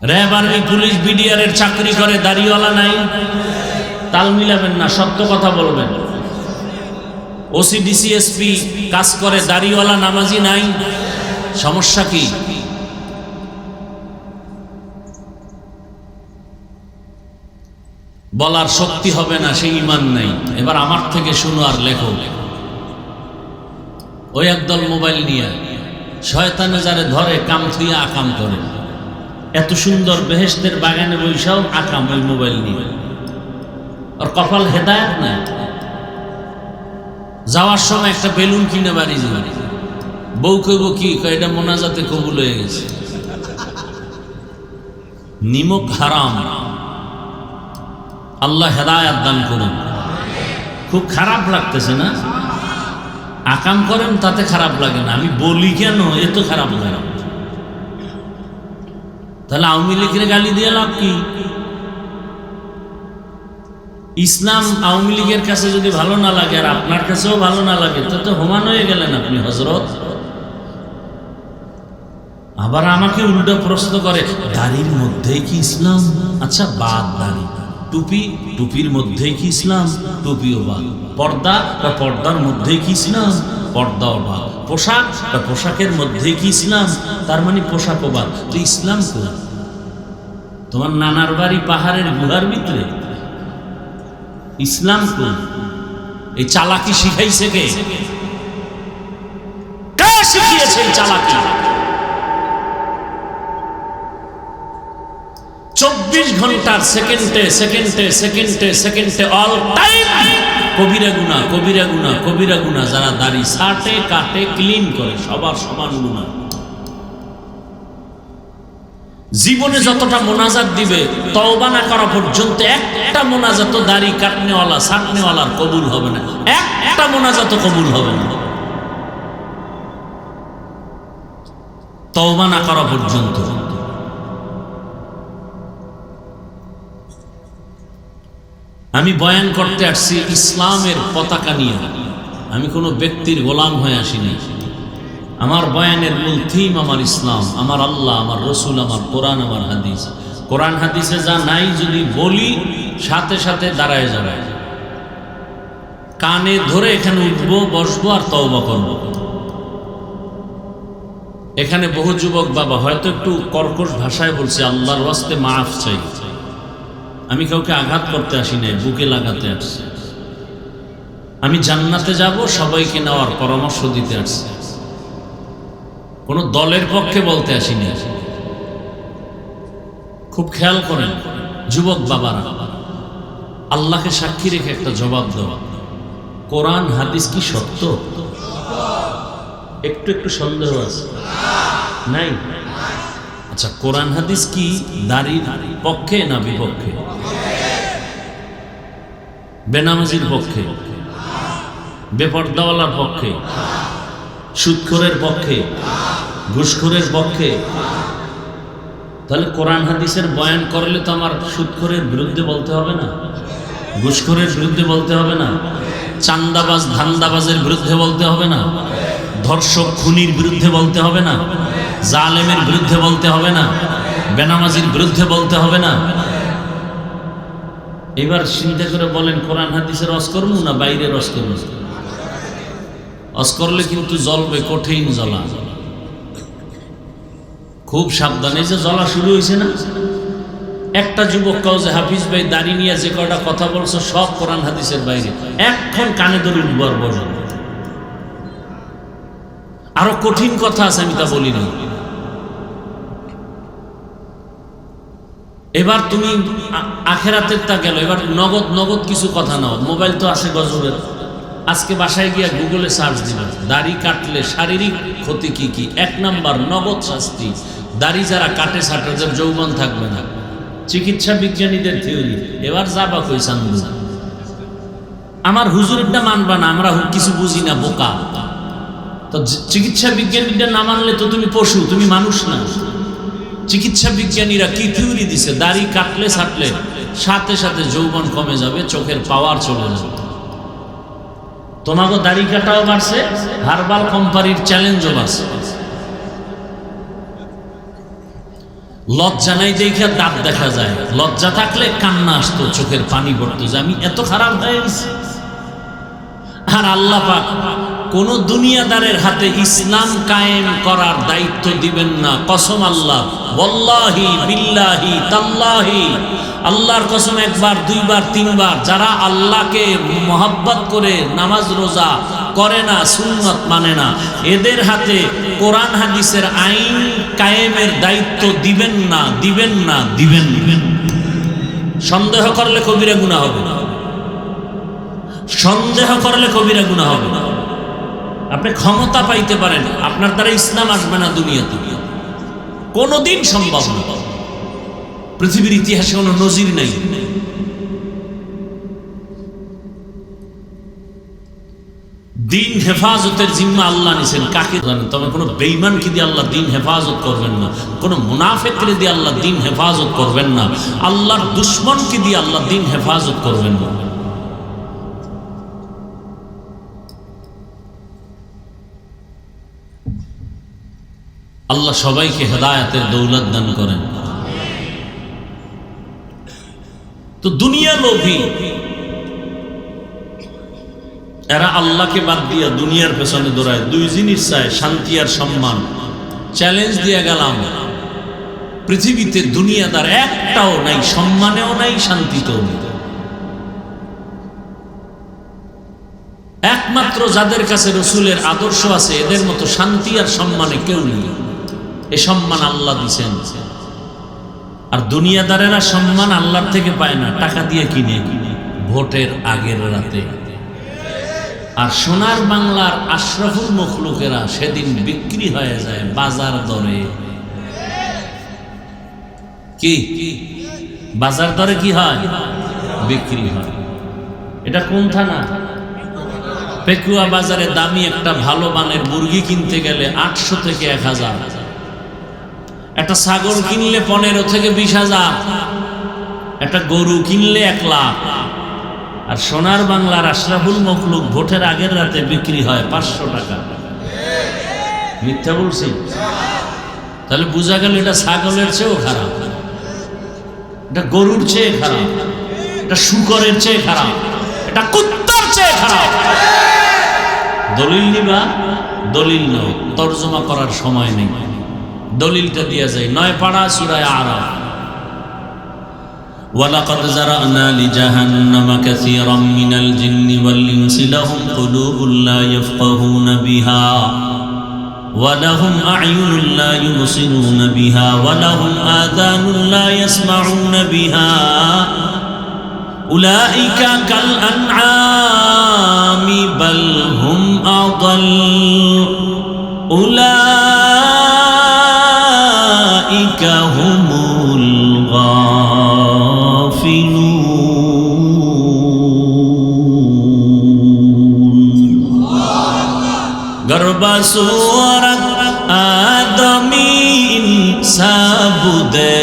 র্যাব, আর্মি, পুলিশ, বিডিআর এর চাকরি করে, দাড়িওয়ালা নাই? তাল মিলাবেন না, সত্য কথা বলবেন। ওসি, ডিসি, এসপি কাজ করে, দাড়িওয়ালা নামাজি নাই? সমস্যা কি? বলার শক্তি হবে না, সেই ঈমান নাই। এবার আমার থেকে শুনো আর লেখো। ওই একদল মোবাইল নিয়ে শয়তানে যারে ধরে কাম থুইয়া আকাম করে। এত সুন্দর বেহেশতের বাগানে বৈশাও আকাম ওই মোবাইল নিয়ে। আর কপাল হেদায়েত নাই। যাওয়ার সময় একটা বেলুন কিনে বাড়ি যাবে, বউ কইব কি, এটা মোনাজাতে কবুল হয়ে গেছে। নিমক হারাম। আল্লাহ হেদায়েত দান করুন। খুব খারাপ লাগতেছে না? আকাম করেন তাতে খারাপ লাগে না, আমি বলি কেন এত খারাপ লাগে। তাহলে আওয়ামী লীগের গালি দিয়ে লাভ কি? ইসলাম আওয়ামী লীগের কাছে যদি ভালো না লাগে আর আপনার কাছেও ভালো না লাগে, তো হোমান হয়ে গেলেন আপনি হযরত। আবার আমাকে উল্টো প্রশ্ন করে, দাড়ির মধ্যেই কি ইসলাম? আচ্ছা বাদ দাড়ি। টুপি, টুপির মধ্যেই কি ইসলাম? টুপিও বাদ। পর্দা, পর্দার মধ্যেই কি ইসলাম? পর্দাও বাদ। পোশাক, পোশাকের মধ্যেই কি ইসলাম? তার মানে পোশাকও বাদ। তো ইসলাম তো তোমার নানার বাড়ি পাহাড়ের গুহার ভিতরে। ইসলাম কোন? এই চালাকি শিখাইছে কে? কে শিখিয়েছে এই চালাকি? 24 ঘন্টার সেকেন্ডে সেকেন্ডে সেকেন্ডে সেকেন্ডে অল টাইম কবিরা গুনাহ, কবিরা গুনাহ, কবিরা গুনাহ। যারা দাড়ি ছাটে, কাটে, ক্লিন করে, সবার সমান গুনাহ। জীবনে যতটা মোনাজাত দিবে, তওবা না করা পর্যন্ত একটা মোনাজাত দাড়ি কাটনেওয়ালা, ছাটনেওয়ালার কবুল হবে না। একটা মোনাজাত কবুল হবে না তওবা না করা পর্যন্ত। আমি বয়ান করতে আসছি ইসলামের পতাকা নিয়ে। আমি কোনো ব্যক্তির গোলাম হয়ে আসিনি। আমার বয়ানের মূল থিম আমার ইসলাম, আমার আল্লাহ, আমার রসুল, আমার কোরআন, আমার হাদিস। কোরআন হাদিসে যা নাই যদি বলি, সাথে সাথে দাঁড়ায় যাবে, কানে ধরে এখানে উঠবো, বসবো আর তওবা করবো। এখানে বহু যুবক বাবা হয়তো একটু কর্কশ ভাষায় বলছে, আল্লাহর ওয়াস্তে মাফ চাই। আমি কাউকে আঘাত করতে আসি নাই, বুকে লাগাতে আসছি। আমি জান্নাতে যাব, সবাইকে নেওয়ার পরামর্শ দিতে আসছি। কোনো দলের পক্ষে বলতে আসি না। খুব খেয়াল করেন যুবক বাবারা, আল্লাহকে সাক্ষী রেখে একটা জবাব দেওয়া। কোরআন হাদিস কি সত্য? একটু একটু সন্দেহ আছে নাই? আচ্ছা, কোরআন হাদিস কি দাড়ির পক্ষে না বিপক্ষে? বেনামাজির পক্ষে? বেপর্দাওয়ালার পক্ষে? সুদখোরের পক্ষে? ঘুষখোরের পক্ষে? তাহলে কোরআন হাদিসের বয়ান করলে তো আমার সুদখোরের বিরুদ্ধে বলতে হবে না? ঘুষখোরের বিরুদ্ধে বলতে হবে না? চান্দাবাজ ধান্দাবাজের বিরুদ্ধে বলতে হবে না? ধর্ষক খুনির বিরুদ্ধে বলতে হবে না? জালেমের বিরুদ্ধে বলতে হবে না? বেনামাজির বিরুদ্ধে বলতে হবে না? এবার চিন্তা করে বলেন, কোরআন হাদিসের রস করবো না বাইরের রস করবো? রস করলে কিন্তু জ্বলবে, কঠিন জ্বলা। খুব সাবধানে, যে জ্বলা শুরু হয়েছে না। একটা যুবক কাউ যে হাফিজ ভাই দাড়ি নিয়ে যে কয়টা কথা বলছো সব কোরআন হাদিসের বাইরে, এখন কানে ধরে উঠবার বসে। আরো কঠিন কথা আছে, আমি তা বলি না। এবার তুমি আখেরাতের তা গেল, এবার নগদ নগদ কিছু কথা নাও। মোবাইল তো আছে গজবের। আজকে বাসায় গিয়া গুগলে সার্চ দিবে দাড়ি কাটলে শারীরিক ক্ষতি কি কি। 1 নাম্বার নগদ শাস্তি। দাড়ি যারা কাটে সাটাদের যৌবন থাকবে না। চিকিৎসা বিজ্ঞানীদের থিওরি। এবার যাবা কই চান্দু, আমার হুজুরেরটা মানবা না, আমরা কিছু বুঝি না, বোকা। তো চিকিৎসা বিজ্ঞানীটা না মানলে তো তুমি পশু, তুমি মানুষ না। চিকিৎসা বিজ্ঞানীরা কি থিওরি দিছে, দাড়ি কাটলে ছাটলে সাথে সাথে যৌবন কমে যাবে, চোখের পাওয়ার চলে যাবে। তোমাকে দাড়ি কাটাও বাড়ছে, হার্বাল কোম্পানির চ্যালেঞ্জও বাড়ছে। লজ্জা নাই দেখে দাঁত দেখা যায়, লজ্জা থাকলে কান্না আসতো, চোখের পানি পড়তো যে আমি এত খারাপ হয়ে গেছি। আর আল্লাহ পাক কোন দুনিয়াদারের হাতে ইসলাম কায়েম করার দায়িত্ব দিবেন না। কসম আল্লাহ, ওয়াল্লাহি বিল্লাহি তাল্লাহি, আল্লাহর কসম, 1 বার 2 বার 3 বার যারা আল্লাহকে মহব্বত করে নামাজ রোজা করে না, সুন্নত মানে না, এদের হাতে কোরআন হাদিসের আইন কায়েমের দায়িত্ব দিবেন না, দিবেন না, দিবেন। সন্দেহ করলে কবিরা গুনাহ হবে, সন্দেহ করলে কবিরা গুনাহ হবে। আপনি ক্ষমতা পাইতে পারেন, আপনার দ্বারা ইসলাম আসবে না দুনিয়াতে, কোনোদিন সম্ভব না। পৃথিবীর ইতিহাসে কোনো নজির নাই। দিন হেফাজতের জিম্মা আল্লাহ নিছেন, কাকে জানেন? তবে কোনো বেঈমানকে দিয়ে আল্লাহ দিন হেফাজত করবেন না, কোনো মুনাফিককে দিয়ে আল্লাহ দিন হেফাজত করবেন না, আল্লাহর দুশমনকে দিয়ে আল্লাহ দিন হেফাজত করবেন না। আল্লাহ সবাইকে হেদায়েতের দৌলত দান করেন। তো দুনিয়া লোভী এরা আল্লাহকে বাদ দিয়া দুনিয়ার পেছনে দৌড়ায়। 2 জিনিস চায়, শান্তি আর সম্মান। চ্যালেঞ্জ দিয়ে গেলাম, পৃথিবীতে দুনিয়াদার একটাও নাই, সম্মানেও নাই, শান্তিতেও নেই। একমাত্র যাদের কাছে রসুলের আদর্শ আছে, এদের মতো শান্তি আর সম্মানে কেউ নেই। এ সম্মান আল্লাহ দিছেন। আর দুনিয়াদারেরা সম্মান আল্লাহর থেকে পায় না, টাকা দিয়ে কিনে ভোটের আগের রাতে। আর সোনার বাংলার আশরাফুল মখলুকেরা সেদিন বিক্রি হয়ে যায় বাজার দরে। কি বাজার দরে কি হয়? বিক্রি হয়। এটা কোন থানা? পেকুয়া বাজারে দামি একটা ভালো মানের মুরগি কিনতে গেলে 800 থেকে 1000, একটা ছাগল কিনলে 15 থেকে 20,000, একটা গরু কিনলে 1 লাখ। আর সোনার বাংলার আশরাফুল মখলুক ভোটের আগের রাতে বিক্রি হয় 500 টাকা। মিথ্যা বলছি? তাহলে বোঝা গেল এটা ছাগলের চেয়েও খারাপ, এটা গরুর চেয়ে খারাপ, এটা শুকরের চেয়ে খারাপ, এটা কুত্তার চেয়ে খারাপ। দলিল নিবা? দলিল নয়, তর্জমা করার সময় নেই, দলিলটা দিয়া যায়। 9 পারা সূরা আরাফ। ওয়ালাকাদ যারানা লিজাহান্নামা কাসীরাম মিনাল জিন্নি ওয়াল ইনসি লাহুম কুলুবুন লা ইয়াফকাহুনা বিহা ওয়া লাহুম আ'য়ুনুন লা ইউবসিরুনা বিহা ওয়া লাহুম আযানুন লা ইয়াসমাউনা বিহা উলাইকা কাল আনআমি বাল হুম আদাল উলাইকা হুমুল গর্বা সুরত আদমি ইনসাবুদে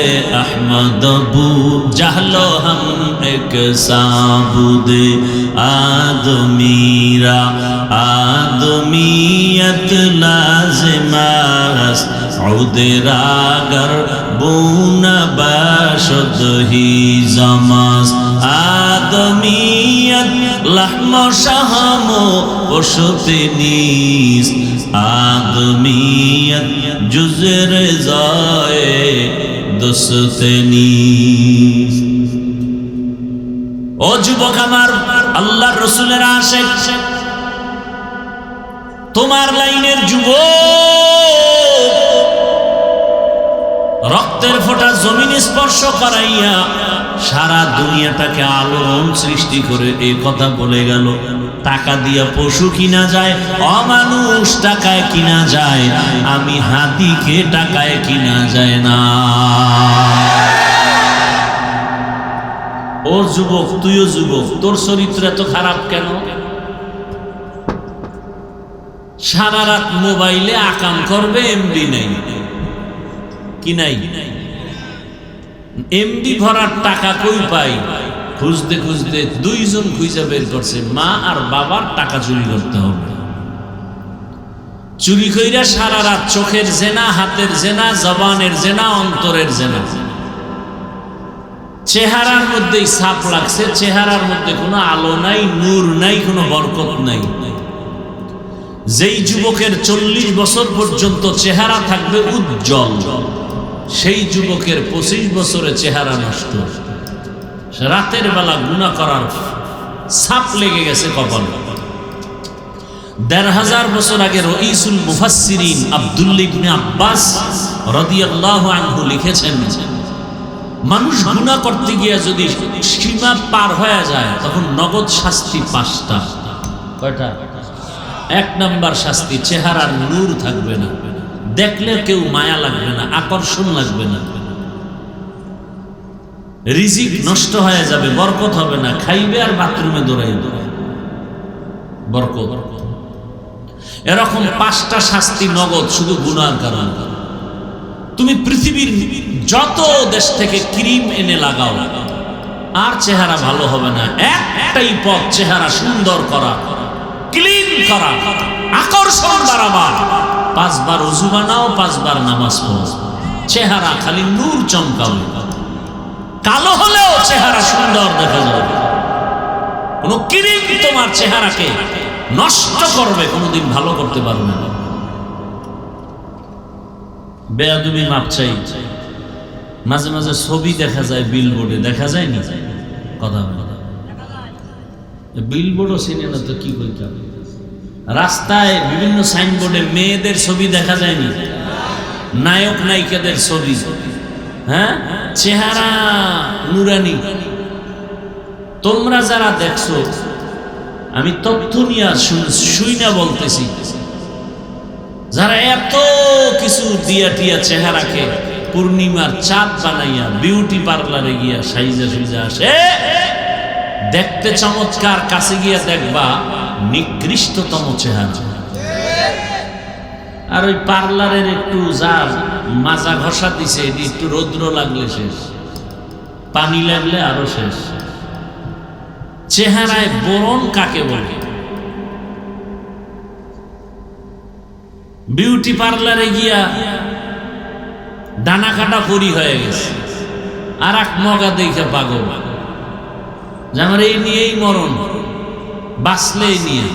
আহমদ বু জাহলো হম এক সাবুদে আদমিরা আদমিয়ত লাজিমাস উদরাগর বুনা বাশদ হি জামাস আদমিয়ত লাহম শাহম পশুতে নিস আদমিয়ত জুজর যায় দোস্তে নিস। ও যুবক আমার, আল্লাহর রাসূলের আশিক, তোমার লাইনের যুবক, রক্তের ফোঁটা জমিন স্পর্শ করাইয়া সারা দুনিয়াটাকে আলোড়ন সৃষ্টি করে এই কথা বলে গেল। টাকা দিয়া পশু কিনা যায়, অমানুষ টাকায় কিনা যায়, আমি হাতিকে টাকায় কিনা যায় না। ও যুবক, তুইও যুবক, তোর চরিত্র এত খারাপ কেন? সারা রাত মোবাইলে আকাম করবে, এমবি নাই, কি নাই? এমবি ভরার টাকা কই পাই? খুঁজতে খুঁজতে দুইজন খুঁজে বের করছে, মা আর বাবার টাকা চুরি করতে হবে। চুরি কইরা সারা রাত চোখের জেনা, হাতের জেনা, জবানের জেনা, অন্তরের জেনা। চেহারার মধ্যেই ছাপ লাগছে, চেহারার মধ্যে কোনো আলো নাই, নূর নাই, কোনো বরকত নাই। যেই যুবকের 40 বছর পর্যন্ত চেহারা থাকবে উজ্জ্বল, সেই যুবকের 25 বছরে চেহারা নষ্ট। রাতের বেলা গুনাহ করার ছাপ লেগে গেছে কপাল। 1500 বছর আগে রঈসুল মুফাসসিরিন আব্দুল্লাহ ইবনে আব্বাস রাদিয়াল্লাহু আনহু লিখেছেন, মানুষ গুনাহ করতে গিয়ে যদি সীমা পার হয়ে যায় তখন নগদ শাস্তি 5টা। কয়টা? 1 নাম্বার শাস্তি, চেহারার নূর থাকবে না, দেখলে কেউ মায়া লাগবে না, আকর্ষণ লাগবে না। রিজিক নষ্ট হয়ে যাবে, বরকত হবে না, খাইবে আর বাথরুমে দৌড়াইবে, বরকত। এরকম 5টা শাস্তি নগদ, শুধু গুনার কারণ। তুমি পৃথিবীর যত দেশ থেকে ক্রিম এনে লাগাও, আর চেহারা ভালো হবে না। একটাই পথ চেহারা সুন্দর করা, ক্লিন করা, আকর্ষণ বাড়াবা। 5 বার ওযু বানাও, 5 বার নামাজ পড়ো, চেহারা খালি নূর চমকাবে। কালো হলেও চেহারা সুন্দর দেখা যাবে। কোন ক্রিম তোমার চেহারাকে নষ্ট করবে, কোনোদিন ভালো করতে পারবে না। বেয়াদবি মাপ চাই। মাঝে মাঝে ছবি দেখা যায় বিলবোর্ডে, দেখা যায় নি? কথা বলে বিলবোর্ডও চিনে না তো কি করতে? রাস্তায় বিভিন্ন সাইনবোর্ডে মেয়েদের ছবি দেখা যায়নি? নায়ক নায়িকাদের ছবি, হ্যাঁ, চেহারা নুরানি। তোমরা যারা দেখছো, আমি তথ্য নিয়ে শুই না বলতেছি, যারা এত কিছু দিয়া টিয়া চেহারাকে পূর্ণিমার চাঁদ বানাইয়া বিউটি পার্লারে গিয়া সাইজা সুইজা আসে, দেখতে চমৎকার, কাছে গিয়া দেখবা নিকৃষ্টতম চেহারা। আর ওই পার্লারের একটু যার মাজা ঘষা দিছে, একটু রৌদ্র লাগলে শেষ, পানি লাগলে আরো শেষ। চেহারায় বরণ কাকে বলে? বিউটি পার্লারে গিয়া ডানা কাটা পরি হয়ে গেছে, আর এক মগা দেখে পাগল, যে আমার এই নিয়েই মরণ, বাঁচলে নিয়ে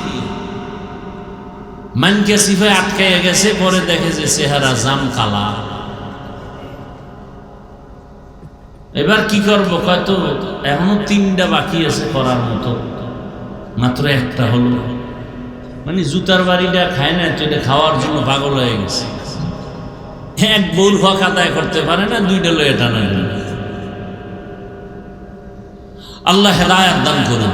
মানকে সিফায় আটকাইয়া গেছে। পরে দেখে যে চেহারা জাম কালা। এবার কি করবো? হয়তো এখনো 3টা বাকি আছে করার মতো, মাত্র 1টা হলো। মানে জুতার বাড়িটা খায় না তো, এটা খাওয়ার জন্য পাগল হয়ে গেছে। এক বউর হক আদায় করতে পারে না, 2টা লয়ে টানা। আল্লাহ হেদায়েত দান করুন।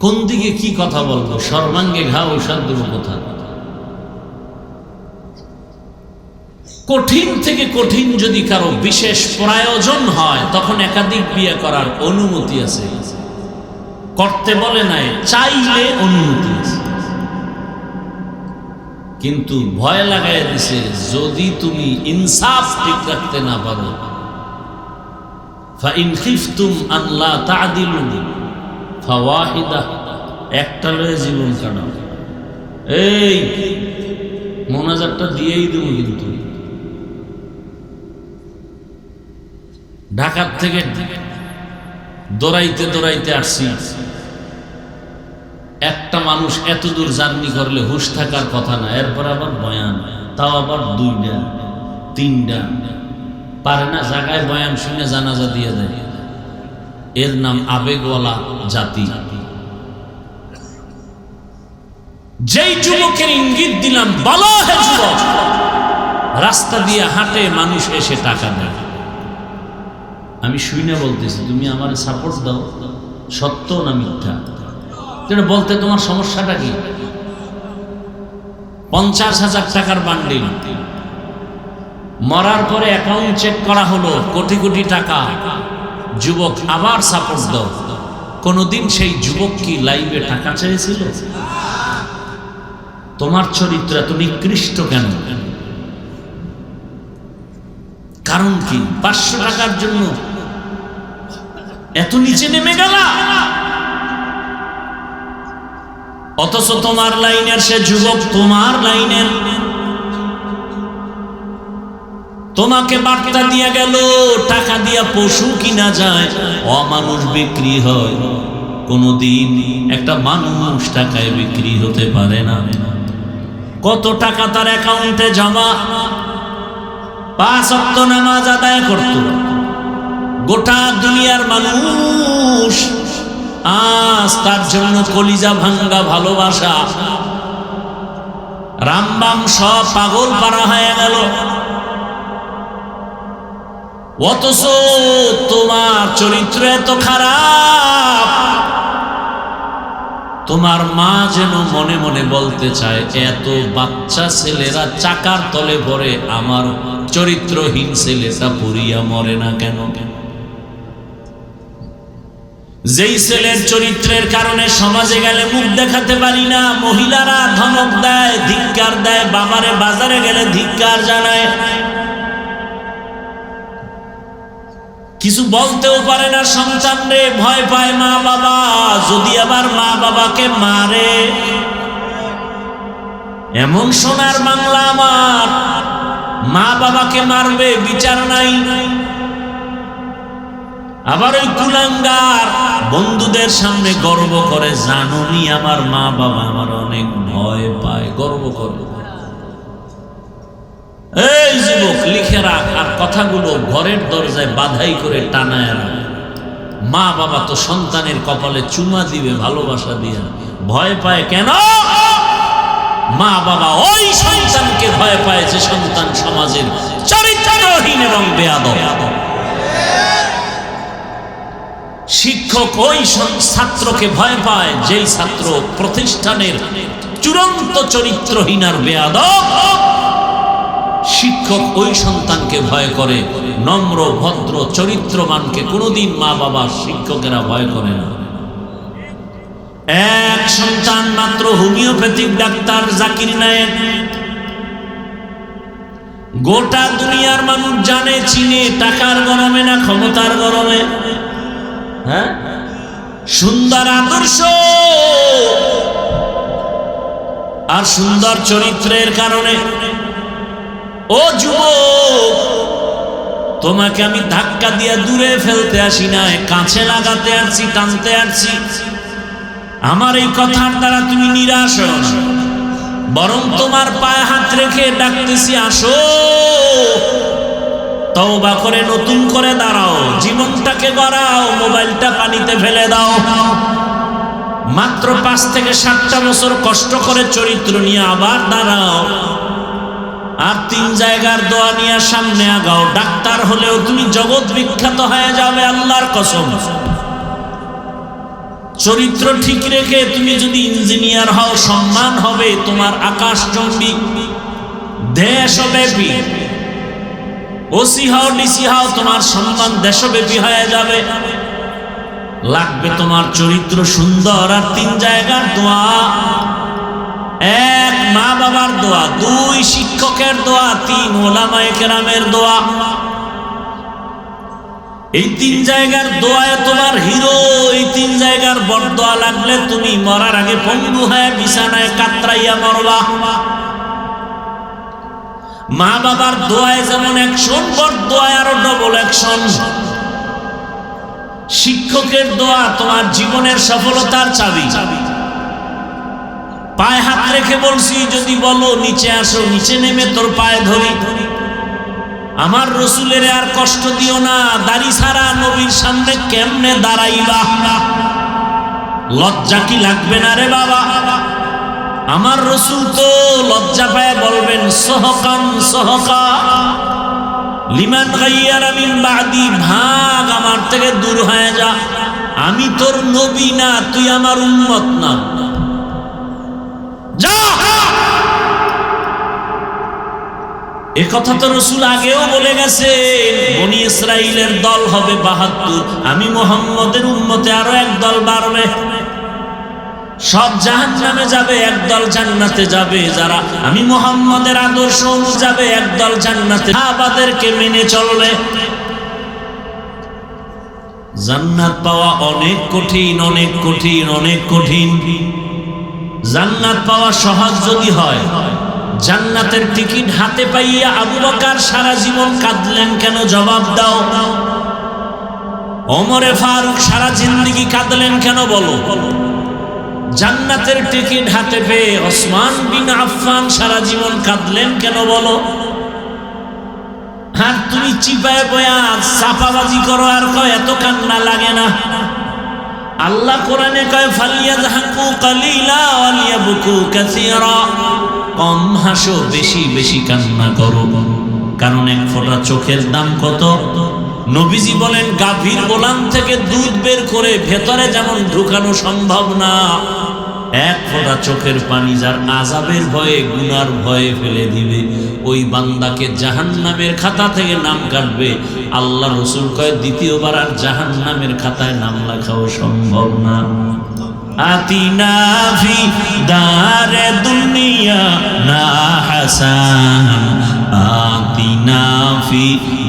কোন দিকে কি কথা বলবো? সর্বাঙ্গে ঘা ঔষধ দেব কথা। কঠিন থেকে কঠিন যদি কারো বিশেষ প্রয়োজন হয়, তখন একাধিক বিয়ে করার অনুমতি আছে। করতে বলে নাই, চাইলে অনুমতি আছে। কিন্তু ভয় লাগাই দিছে, যদি তুমি ইনসাফ ঠিক রাখতে না পারো, ফাইন খিফতুম আন লা তা'দিলু ফাওয়াহিদা, একটা লয়ে জীবন কাটাও। এই মোনাজাতটা দিয়েই দেব। কিন্তু ঢাকার থেকে দৌড়াইতে দৌড়াইতে আসছি। একটা মানুষ এত দূর জার্নি করলে হুঁশ থাকার কথা না, এরপর আবার বয়ান, তাও আবার 2টা 3টা, পারে না জায়গায় বয়ান শুনে জানাজা দিয়ে দেয়। এর নাম আবেগওয়ালা জাতি। যেই যুবকের ইঙ্গিত দিলাম বলো হে যুবক, রাস্তা দিয়ে হাঁটে মানুষ এসে টাকা দেয়। আমি শুনে বলতেছি তুমি আমার সাপোর্ট দাও, সত্য না মিথ্যা? এটা বলতে তোমার সমস্যাটা কি? 50,000 টাকার বান্ডিল, মরার পরে অ্যাকাউন্ট চেক করা হলো কোটি কোটি টাকা, যুবক আবার সাপোর্ট দাও। কোনদিন সেই যুবক কি লাইভে টাকা চেয়েছিল? তোমার চরিত্র এত নিকৃষ্ট কেন? কারণ কি? 500 টাকার জন্য এত নিচে নেমে গেলা? অথচ তোমার লাইনের সে যুবক, তোমার লাইনের, তোমাকে বার্তা দিয়ে গেল টাকা দিয়া পশু কিনা যায়, অমানুষ বিক্রি হয়। কোনদিন একটা মানুষ টাকায় বিক্রি হতে পারে না। কত টাকা তার অ্যাকাউন্টে জমা, 5 ওয়াক্ত নামাজ আদায় করত, গোটা দুনিয়ার মানুষ আজ তার জন্য কলিজা ভাঙ্গা ভালোবাসা, রামবাম সব পাগল পারা হয়ে গেল। অথচ তোমার চরিত্র এত খারাপ, তোমার মা যেন মনে মনে বলতে চায় এত বাচ্চা ছেলেরা চাকার তলে পড়ে, আমার চরিত্রহীন ছেলেটা পড়িয়া মরে না কেন? যেই ছেলের চরিত্রের কারণে সমাজে গেলে মুখ দেখাতে পারি না, মহিলারা ধমক দেয়, ধিক্কার দেয়, বাবারে বাজারে গেলে ধিক্কার জানায়, কিছু বলতেও পারে না সন্তান রে, ভয় পায় মা বাবা, যদি আবার মা বাবাকে মারে। এমন সোনার বাংলা আমার, মা বাবাকে মারবে বিচার নাই। আবার ওই কুলাঙ্গার বন্ধুদের সামনে গর্ব করে, জানুনি আমার মা বাবা আমার অনেক ভয় পায়, গর্ব করে। এই যুবক লিখে রাখ, আর কথাগুলো ঘরের দরজায় বাধাই করে টানায় রাখ। মা বাবা তো সন্তানের কপালে চুমা দিবে ভালোবাসা দিয়ে, ভয় পায় কেন? মা বাবা ওই সন্তানকে ভয় পায় যে সন্তান সমাজের চরিত্রহীন এবং বেয়াদব। শিক্ষক ওই ছাত্রকে ভয় পায় যেই ছাত্র প্রতিষ্ঠানের চূড়ান্ত চরিত্রহীন আর বেয়াদব। শিক্ষক ওই সন্তানকে ভয় করে, নম্র ভদ্র চরিত্রবানকে কোনোদিন মা বাবা শিক্ষকেরা ভয় করে না। এক সন্তান মাত্র হোমিওপ্যাথিক ডাক্তার জাকির নায়েক, গোটা দুনিয়ার মানুষ জানে চিনে, টাকার গরমে না ক্ষমতার গরমে। হ্যাঁ, সুন্দর আদর্শ আর সুন্দর চরিত্রের কারণে। ও যুবক, তোমাকে আমি ধাক্কা দিয়ে দূরে ফেলতে আসি না, কাছে লাগাতে আসছি, টানতে আসছি। আমার এই কথার দ্বারা তুমি নিরাশ হও না, বরং তোমার পায়ে হাত রেখে ডাকতেছি, আসো তওবা করে নতুন করে দাঁড়াও, জীবনটাকে গড়াও, মোবাইলটা পানিতে ফেলে দাও। মাত্র 5 থেকে 7টা বছর কষ্ট করে চরিত্র নিয়ে আবার দাঁড়াও, আর 3 জায়গার দোয়া নিয়ে সামনে আগাও। ডাক্তার হলেও তুমি জগৎ বিখ্যাত হয়ে যাবে, আল্লাহর কসম। চরিত্র ঠিক রেখে তুমি যদি ইঞ্জিনিয়ার হও, সম্মান হবে তোমার আকাশচুম্বী, দেশব্যাপী। ওসি হও, ডিসি হও, তোমার সম্মান দেশব্যাপী হয়ে যাবে। লাগবে তোমার চরিত্র সুন্দর, আর 3 জায়গার দোয়া। 1 মা বাবার দোয়া, 2 শিক্ষকের দোয়া, 3 ওলামায়ে কেরামের দোয়া। এই 3 জায়গার দোয়ায় তোমার হিরো। এই 3 জায়গার বরদোয়া লাগলে তুমি মরার আগে পঙ্গু হয়ে বিছানায় কাতরাইয়া মরবা। মা বাবার দোয়ায় যেমন অ্যাকশন, বরদোয়ায় আরো ডবল অ্যাকশন। শিক্ষকের দোয়া তোমার জীবনের সফলতার চাবি। পায়ে হাত রেখে বলছি, যদি বলো নিচে আসো, নিচে নেমে তোর পায়ে ধরি। আমার রসুলের আর কষ্ট দিও না, দাড়ি ছাড়া নবীর সামনে কেমনে দাঁড়াইবা? লজ্জা কি লাগবে না রে বাবা? আমার রাসূল তো লজ্জা পায় বলবেন সহকান সহকা লিমান গায়্যারা মিন বাদি, ভাগ আমার থেকে দূর হয়ে যা, আমি তোর নবী না, তুই আমার উম্মত না, যা। এ কথা তো রাসূল আগেও বলে গেছে, বনি ইসরাইলের দল হবে ৭২, আমি মুহাম্মদের উম্মতে আরো এক দল বাড়বে, সব জাহান্নামে যাবে, একদল জান্নাতে যাবে। যারা আমি মুহাম্মদের আদর্শ যাবে, একদল জান্নাতে, সাহাবাদেরকে মেনে চলবে। জান্নাত পাওয়া অনেক কঠিন, অনেক কঠিন, অনেক কঠিন। জান্নাত পাওয়া সহজ যদি হয়, জান্নাতের টিকিট হাতে পাইয়া আবু বকর সারা জীবন কাঁদলেন কেন? জবাব দাও। ওমরে ফারুক সারা জিন্দেগি কাঁদলেন কেন? বলো। জান্নাতের টিকিট হাতে পেয়ে ওসমান বিন আফফান সারা জীবন কাঁদলেন কেন? বলো। আর তুমি চিপায় বয়া চাপাবাজি করো আর কয় এত কান্না লাগে না। আল্লাহ কোরআনে কয় ফালিয়াযহাকু কালিলা ওয়ালিয়াবকু কাসীরা, কম হাসো, বেশি বেশি কান্না করো, কারণ এক ফোঁটা চোখের দাম কত? নবীজি বলেন গাভীর গোলাম থেকে দুধ বের করে ভেতরে যেমন ঢুকানো সম্ভব না, এক ফোঁটা চোখের পানি যার আযাবের ভয়ে, গুনার ভয়ে ফেলে দিবে, ওই বান্দাকে জাহান্নামের খাতা থেকে নাম কাটবে। আল্লাহ রাসূল কয় দ্বিতীয়বার আর জাহান্নামের খাতায় নাম লেখাও সম্ভব না। আতিনা ফি দারে দুনিয়া না হাসান, আতিনা ফি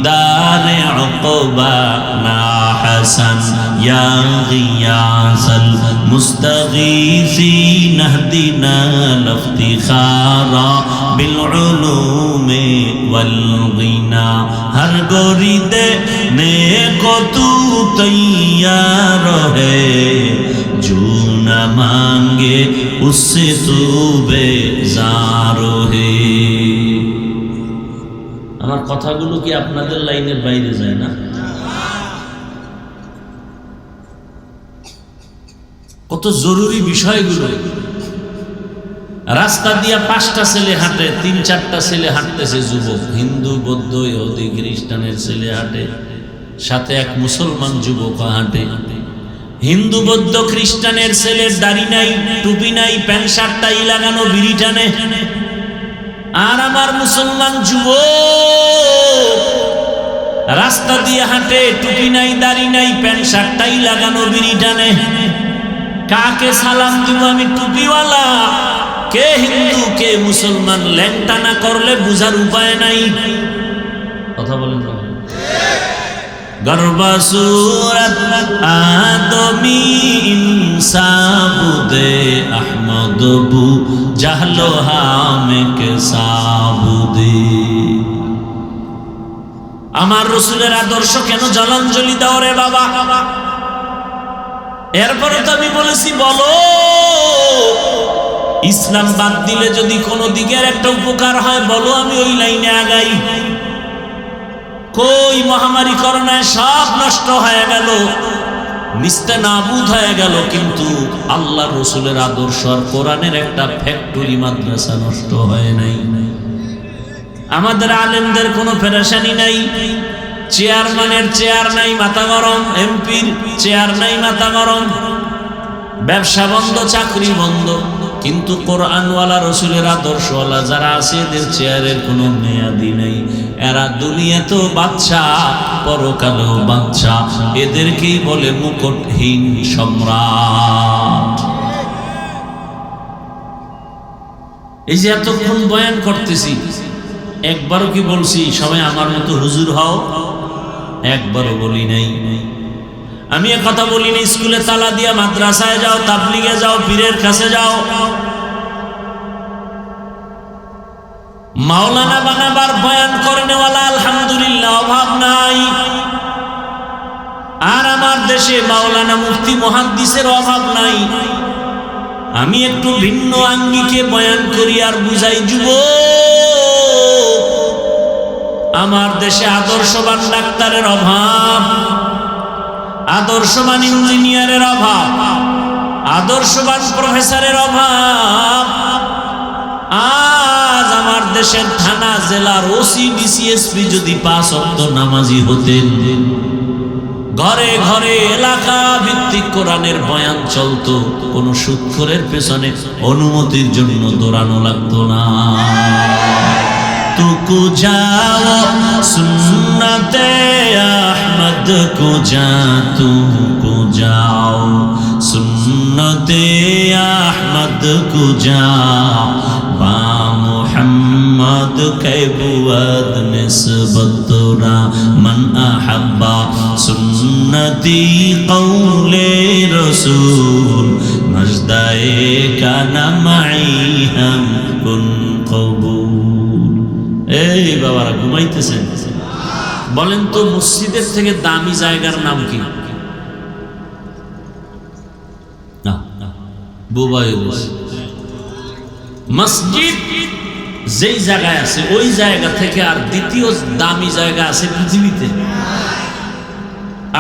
দারে উকবা না হাসান, ইয়া গিয়াসাল মুস্তাগীসিন ইহদিনা লিফতিখারা বিল উলুমি ওয়াল গিনা, হর গরিদে নেকো তু তৈয়ার হে, जो न मांगे उससे तू बेजार है। আমার কথাগুলো কি আপনাদের লাইনের বাইরে যায় না? কত জরুরি বিষয়গুলো। রাস্তা দিয়া 5টা ছেলে হাঁটে, 3-4টা ছেলে হাঁটতেছে, যুবক, হিন্দু, বৌদ্ধ, ইহুদি, খ্রিস্টানের ছেলে হাঁটে, সাথে এক মুসলমান যুবক হাঁটে। হিন্দু, বৌদ্ধ, খ্রিস্টানের ছেলের দাড়ি নাই, টুপি নাই, প্যান্ট শার্টটাই লাগানো, বিড়ি টানে। আর আমার মুসলমান যুবক রাস্তা দিয়ে হাঁটে, টুপি নাই, দাড়ি নাই, প্যান্ট শার্টটাই লাগানো, বিড়ি টানে। কাকে সালাম দিব আমি? টুপিওয়ালা কে হিন্দু কে মুসলমান, ল্যাংটা না করলে বুঝার উপায় নাই। কথা বলেন না? গর্বা সুরত আদমি ইনসাবুদে আহমদ বু জাহলো হামে কে সাবুদে। আমার রাসূলের আদর্শ কেন জলাঞ্জলি দাও রে বাবা? এরপরে তো আমি বলেছি বলো, ইসলাম বাদ দিলে যদি কোনো দিকের একটা উপকার হয় বলো, আমি ওই লাইনে আগাই। কই মহামারী করোনায় সব নষ্ট হয়ে গেল, নিস্তেনাবুদ হয়ে গেল, কিন্তু আল্লাহর রাসূলের আদর্শ আর কোরআনের একটা ফ্যাক্টরি মাদ্রাসা নষ্ট হয় নাই। আমাদের আলেমদের কোনো পেরেশানি নাই, চেয়ারম্যানের চেয়ার নাই মাথা গরম, এমপির চেয়ার নাই মাথা গরম, ব্যবসা বন্ধ, চাকরি বন্ধ, কিন্তু কোরআনওয়ালা রাসূলের আদর্শওয়ালা যারা আছে এদের চেয়ারের কোনো মেয়াদি নেই। এরা দুনিয়াতেও বাদশা, পরকালেও বাদশা, এদেরকেই বলে মুকুটহীন সম্রাট। এই যে এতক্ষণ বয়ান করতেছি, একবারও কি বলছি সবাই আমার মতো হুজুর হও? একবারও বলি নাই। আমি এক কথা বলি না স্কুলে তালা দিয়া মাদ্রাসায় যাও, তাবলিগে যাও, পীরের কাছে যাও। মাওলানা বানাবার বয়ান করেনেওয়ালা আলহামদুলিল্লাহ অভাব নাই। আর আমার দেশে মাওলানা মুফতি মুহাদ্দিসের অভাব নাই। আমি একটু ভিন্ন আঙ্গিকে বয়ান করি আর বুঝাই যুবক, আমার দেশে আদর্শবান ডাক্তারের অভাব, আদর্শবান ইঞ্জিনিয়ারের অভাব, আদর্শবান প্রফেসরের অভাব। আজ আমার দেশের থানা জেলার ওসি ডিসিএসপি যদি 5 ওয়াক্ত নামাজি হতেন, ঘরে ঘরে এলাকা ভিত্তিক কোরআনের বয়ান চলতো, কোন সুদখোরের পেছনে অনুমতির জন্য দৌড়ানো লাগতো না। তুকু যাও সুন্নতে আহমদ কো যা, তুকু যাও সুন্নতে আহমদ কো যা, বা মুহাম্মদ কে বুয়াদ নিসবতরা মান আহাব্বা সুন্নতি কওলে রসূল মজদায়ে কানা মাই হাম কুন কবুল। এই বাবারা ঘুমাইতেছেন? বলেন তো মসজিদের থেকে দামি জায়গার নাম কি? মসজিদ যেই জায়গায় আছে ওই জায়গা থেকে আর দ্বিতীয় দামি জায়গা আছে পৃথিবীতে?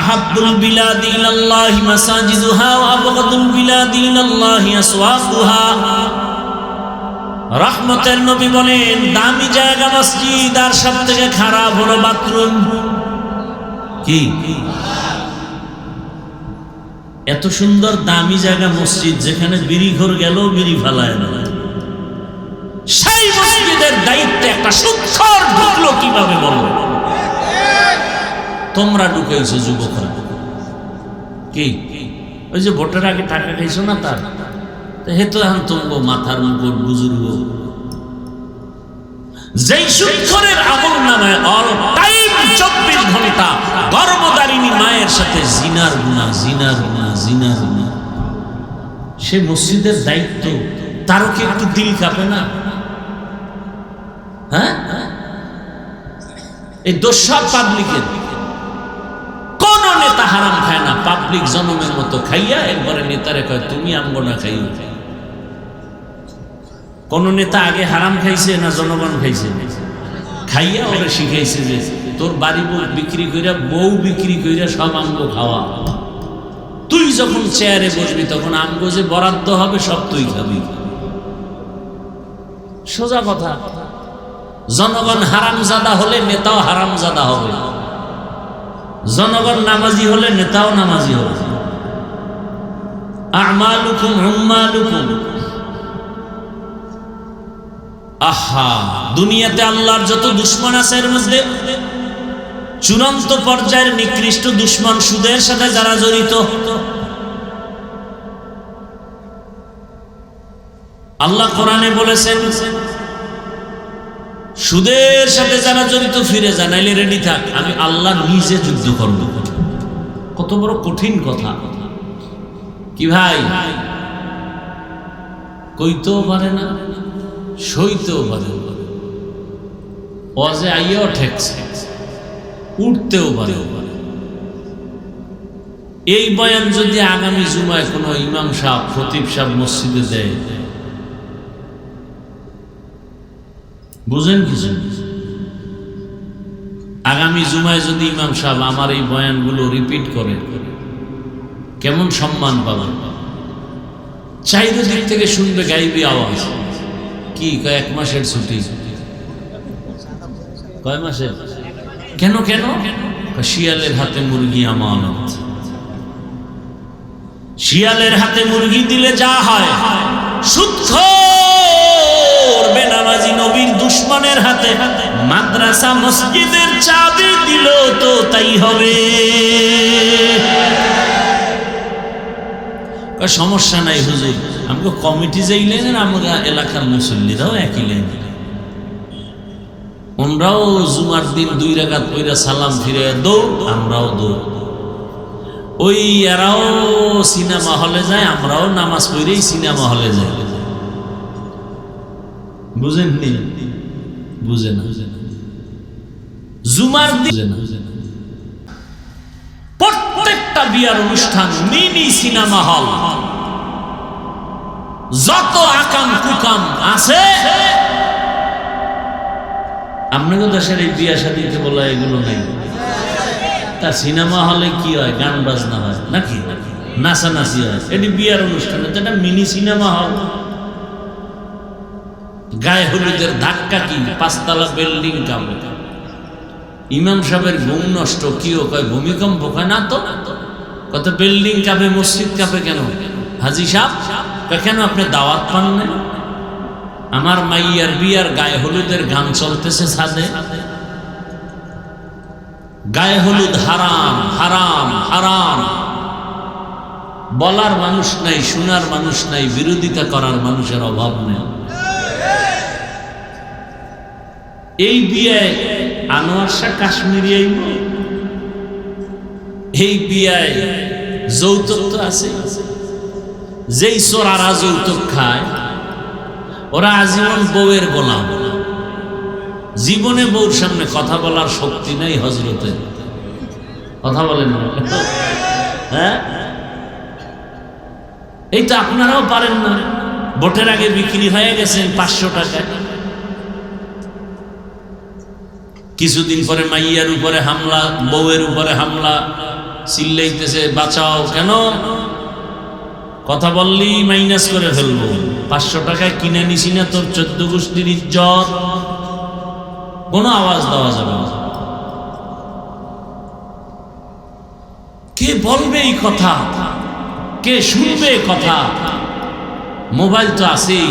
আহাব্বুল বিলাদি ইলাল্লাহি মাসাজিদুহা ওয়া আবগাদুল বিলাদি ইলাল্লাহি আসওয়াকুহা। রহমতের নবী বলেন দামি জায়গা মসজিদ, আর সব থেকে খারাপ হলো বাথরুম। কি এত সুন্দর দামি জায়গা মসজিদ, যেখানে বিড়ি ঘর গেল বিড়ি ফালায় না, সেই মসজিদের দায়িত্বে একটা সুদখোর ঢুকলো কিভাবে বলবো? তোমরা ঢুকাইছো যুবকরা। কি ওই যে ভোটের আগে টাকা খাইছো না, তার হেতু এখন তোমরা মাথার মুকুট বুজুর্গ। যেই সুদখোরের আমল নামায় অল টাইম 24 ঘন্টা গর্ভধারিণী মায়ের সাথে জিনার গুনাহ, জিনার গুনাহ, জিনার গুনাহ, সে মসজিদের দায়িত্ব, তারও কি একটু দিল কাঁপে না? হ্যাঁ, এই দোষা পাবলিকের। কোন নেতা হারাম খায় না, পাবলিক জনমের মতো খাইয়া একবারে নেতারে কয় তুমি আমগো না খাইও। কোন নেতা আগে হারাম খাইছে না জনগণ খাইছে? খাইয়া ওরা শিখাইছে যে তোর বাড়ি বিক্রি কইরা, বউ বিক্রি কইরা সব আমগো খাওয়া, তুই যখন চেয়ারে বসবি তখন আমগো যে বরাদ্দ হবে সব তুই খাবি। সোজা কথা। জনগণ হারামজাদা হলে নেতাও হারামজাদা হবে, জনগণ নামাজি হলে নেতাও নামাজি হবে। আমালুকুম উম্মালুকুম। আহা, দুনিয়াতে আল্লাহর যত দুশমন আছে এর মধ্যে চূড়ান্ত পর্যায়ের নিকৃষ্ট দুশমন সুদের সাথে যারা জড়িত। আল্লাহ কোরআনে বলেছেন সুদের সাথে যারা জড়িত ফিরে যা, নাইলে রেডি থাক, আমি আল্লাহ নিজে যুদ্ধ করব। কত বড় কঠিন কথা! কি ভাই, কইতেও পারে না, সইতেও পারে না, ওয়াজে আইয়াও ঠেকছে, উঠতেও পারে। এই বয়ান যদি আগামী জুমায় কোনো ইমাম সাহেব, খতিব সাহেব মসজিদে দেয়, বুঝেন কিছু? আগামী জুমায় যদি ইমাম সাহেব আমার এই বয়ানগুলো রিপিট করে, কেমন সম্মান পাবেন? চারিদিক থেকে শুনবে গাইবি আওয়াজ। কি কয় 1 মাসের ছুটি? কয় মাসের? কেন কেন? শিয়ালের হাতে মুরগি আমানত। শিয়ালের হাতে মুরগি দিলে যা হয়, সুদখোর বেনামাজি নবীর দুশমনের হাতে মাদ্রাসা মসজিদের চাবি দিল তো তাই হবে। সমস্যা নাই হুজুর, আমাকে কমিটি যেই লেন, আমরা এলাকার মুসল্লিরাও একই লেন, ওনরাও জুমার দিন 2 রাকাত কইরা সালাম ফিরে দৌড়, আমরাও দৌড়। ওই এরাও সিনেমা হলে যায়, আমরাও নামাজ পড়েই সিনেমা হলে যাই। বুঝেন নি? বুঝে না। জুমার দিন প্রত্যেকটা বিয়ার অনুষ্ঠান মিনি সিনেমা হল, যত আকাম কুকাম আছে আপনাদের দেশের এই বিয়া শাদীতে বলা এগুলো নেই। তা সিনেমা হলে কি হয়? গান বাজনা হয় নাকি, নাচানাচি হয়, এটি বিয়ার অনুষ্ঠান, এটা মিনি সিনেমা হল। গায়ে হলুদের ধাক্কা কি, 5 তলা বিল্ডিং কাঁপে। ইমাম সাহেবের ঘুম নষ্ট, কিও কয় ভূমিকম্প, কয় না তো, কত বিল্ডিং কাঁপে, মসজিদ কাঁপে কেন? হাজি সাহেব কেন আপনি দাওয়াত পান না? আমার মাইয়ার বিয়ার গায়ে হলুদের গান চলতেছে ছাদে। গায়ে হলুদ হারাম, হারাম, হারাম। বলার মানুষ নাই, শোনার মানুষ নাই, বিরোধিতা করার মানুষের অভাব নেই। এই বিয়ায় আনোয়ার শাহ কাশ্মীরি, এই বিয়ায় যৌতুক তো আছে। যেই চোরারা যৌতুক খায় ওরা আজীবন বউয়ের গোলাম। জীবনে বউর সামনে কথা বলার শক্তি নাই হজরতের। কথা বলেন না? হ্যাঁ, এই তো আপনারাও পারেন না। ভোটের আগে বিক্রি হয়ে গেছেন 500 টাকায়। কিছুদিন পরে মাইয়ার উপরে হামলা, বউয়ের উপরে হামলা, চিল্লাইতেছে বাঁচাও। কেন? কথা বললেই মাইনাস করে ফেলবো। 500 টাকায় কিনে নিছি না তোর 14 গোষ্ঠীর ইজ্জত, কোনো আওয়াজ দেওয়া যাবে না। কে বলবে এই কথা? কে শুনবে কথা? মোবাইল তো আছেই।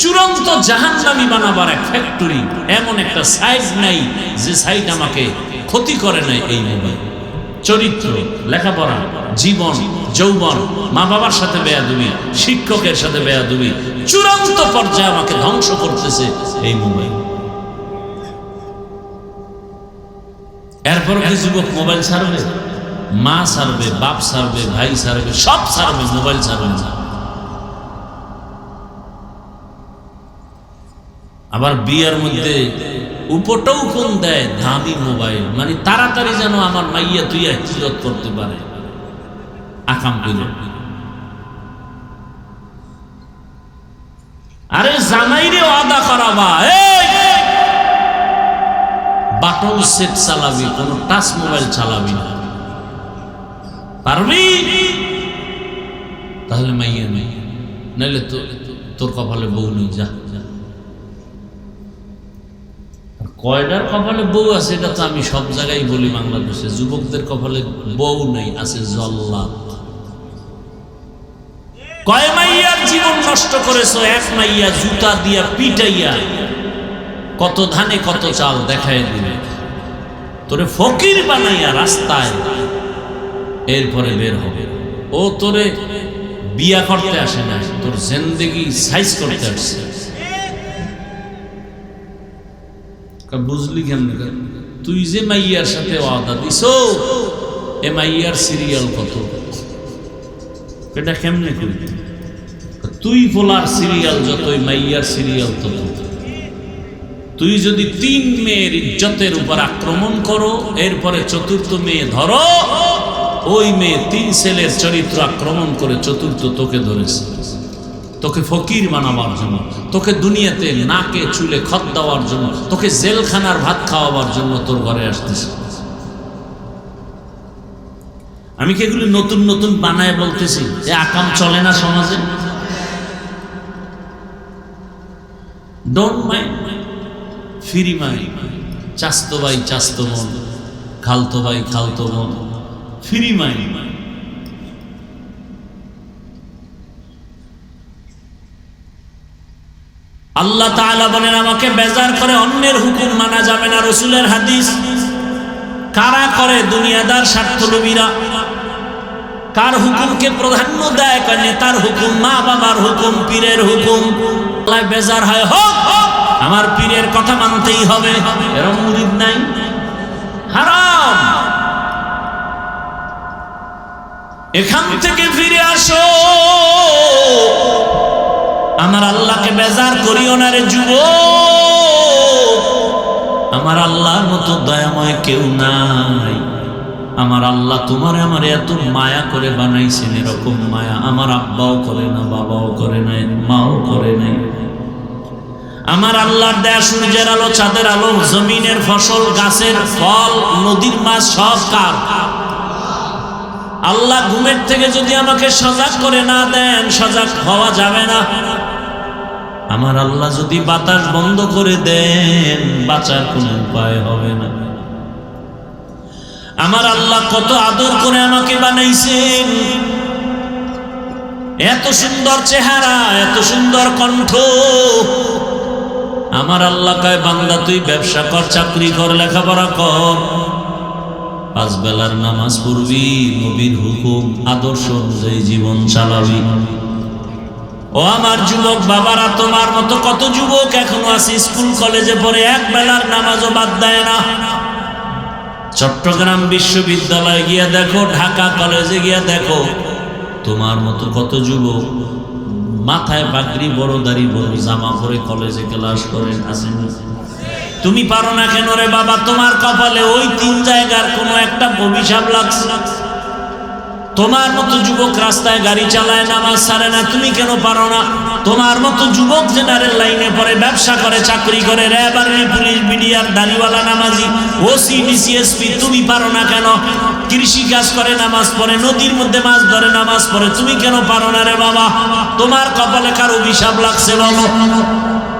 চূড়ান্ত জাহান্নামী বানাবার এক ফ্যাক্টরি, এমন একটা সাইট নাই যে সাইট আমাকে ক্ষতি করে নাই। এই মোবাইল চরিত্র, লেখাপড়া, জীবন, যৌবন, মা বাবার সাথে বেয়াদবি, শিক্ষকের সাথে বেয়াদবি, চূড়ান্ত পর্যায়ে আমাকে ধ্বংস করতেছে এই মোবাইল। এরপর কি যুবক মোবাইল ছাড়বে? মা ছাড়বে, বাপ ছাড়বে, ভাই ছাড়বে, সব ছাড়বে, মোবাইল ছাড়বে না। আবার বিয়ের মধ্যে উপটাও কোন দেয় দামি মোবাইল, মানে তাড়াতাড়ি যেন আমার মাইয়া তুই হিজরত করতে পারে। আকাম কইল, আরে জামাইরে ওয়াদা করাবা, বাটন সেট চালাবি, কোন টাচ মোবাইল চালাবি না, পারবি? তাহলে মাইয়া নেই, নাইলে তোর কপালে বউ নেই, যা। কয়টার কপালে বউ আছে এটা তো আমি সব জায়গায় বলি বাংলাদেশে। যুবকদের কপালে বউ নেই, আছে জল্লাদ। কয় মাইয়ার জীবন নষ্ট করেছো? এক মাইয়া জুতা দিয়া পিটাইয়া কত ধানে কত চাল দেখায় দিবে, তোরে ফকির বানাইয়া রাস্তায় এরপরে বের হবে। ও তোরে বিয়া করতে আসে না, তোর জিন্দেগি সাইজ করতে আসছে। বুঝলি কেমন? তুই যে মাইয়ার সাথে ওয়াদা দিছ, এ মাইয়ার সিরিয়াল কত? এটা কেমনে করবি? তুই বলার সিরিয়াল যতই, মাইয়ার সিরিয়াল তত। তুই যদি 3 মেয়ের ইজ্জতের উপর আক্রমণ করো, এরপরে 4র্থ মেয়ে ধরো, ওই মেয়ে 3 ছেলের চরিত্র আক্রমণ করে 4র্থ তোকে ধরেছে, তোকে ফকির বানাবার জন্য, তোকে দুনিয়াতে নাকে চুলে খত দেওয়ার জন্য, তোকে জেলখানার ভাত খাওয়াবার জন্য তোর ঘরে আসতেছে। আমি কি এগুলি নতুন নতুন বানায় বলতেছি? এ আকাম চলে না সমাজে? Don't mind, free mind. চাস্তো ভাই চাস্তো মন, খালতো ভাই খালতো মন, ফ্রি মাইন্ড। আল্লাহ তাআলা বলেন, আমাকে বেজার করে অন্যের হুকুম মানা যাবে না। রাসূলের হাদিস। কারা করে? দুনিয়াদার স্বার্থলোভীরা। কার হুকুমকে প্রাধান্য দেয়? নেতার হুকুম, মা বাবার হুকুম, পীরের হুকুম। আল্লাহ বেজার হয়, হোক আমার পীরের কথা মানতেই হবে, এরকম মুরিদ নাই। হারাম। এখান থেকে ফিরে আসো। আমার আল্লাহকে বেজার করিও না রে যুবক। আমার আল্লাহর মতো দয়াময় কেউ নাই। আমার আল্লাহ তোমারে আমার এত মায়া করে বানাইছেন, এরকম মায়া আমার আব্বাও করে না, বাবাও করে নাই, মাও করে নাই। আমার আল্লাহর দেয়া সূর্যের আলো, চাঁদের আলো, জমিনের ফসল, গাছের ফল, নদীর মাছ সব কার? আল্লাহ ঘুমের থেকে যদি আমাকে সজাগ করে না দেন, সজাগ হওয়া যাবে না। আমার আল্লাহ যদি বাতাস বন্ধ করে দেন, বাঁচার কোনো উপায় হবে না। আমার আল্লাহ কত আদর করে আমাকে বানাইছেন, এত সুন্দর চেহারা, এত সুন্দর কণ্ঠ। আমার আল্লাহ কয়, বান্দা তুই ব্যবসা কর, চাকরি কর, লেখাপড়া কর, 5 বেলার নামাজ পড়বি, নবীর হুকুম আদর্শ অনুযায়ী জীবন চালাবি। ও আমার যুবক বাবারা, তোমার মতো কত যুবক এখনো আছে স্কুল কলেজে পড়ে, 1 বেলার নামাজও বাদ দেয় না। চট্টগ্রাম বিশ্ববিদ্যালয়ে গিয়া দেখো, ঢাকা কলেজে গিয়া দেখো, তোমার মতো কত যুবক মাথায় পাগড়ি, বড় দাড়ি, বড় জামা পরে কলেজে ক্লাস করেন, আছেন। তুমি পারো না কেন রে বাবা? তোমার কপালে ওই 3 জায়গার কোনো একটা অভিশাপ লাগছে। তোমার মতো যুবক রাস্তায় গাড়ি চালায়, নামাজ ছাড়ে না, তুমি কেন পারো না? তোমার মতো যুবক জেনারেল লাইনে পড়ে, ব্যবসা করে, চাকরি করে, র্যাব, আর্মি, পুলিশ, বিডিআর, দাড়িওয়ালা, নামাজি, ওসি, ডিসিএসপি, তুমি পারো না কেন? কৃষি কাজ করে, নামাজ পড়ে, নদীর মধ্যে মাছ ধরে, নামাজ পড়ে, তুমি কেন পারো না রে বাবা? তোমার কপালে কার অভিশাপ লাগছে বলো?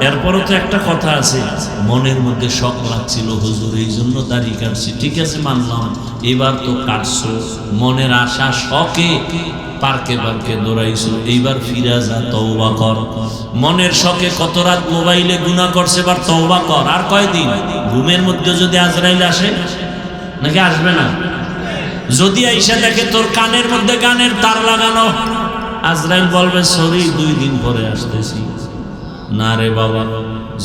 এরপরও তো একটা কথা আছে, মনের মধ্যে শখ লাগছিল হুজুর, এই জন্য দাড়ি কাটছি। ঠিক আছে, মানলাম, এবার তো কাটছো, মনের আশা শখে পার্কে পার্কে দৌড়াইছো, এইবার ফিরা যা, তওবা কর। মনের শখে কত রাত মোবাইলে গুনাহ করছে, এবার তওবা কর। আর কয়দিন? ঘুমের মধ্যে যদি আজরাইল আসে, নাকি আসবে না? যদি আইসা দেখে তোর কানের মধ্যে গানের তার লাগানো, আজরাইল বলবে সরি, 2 দিন পরে আসতেছি। না রে বাবা,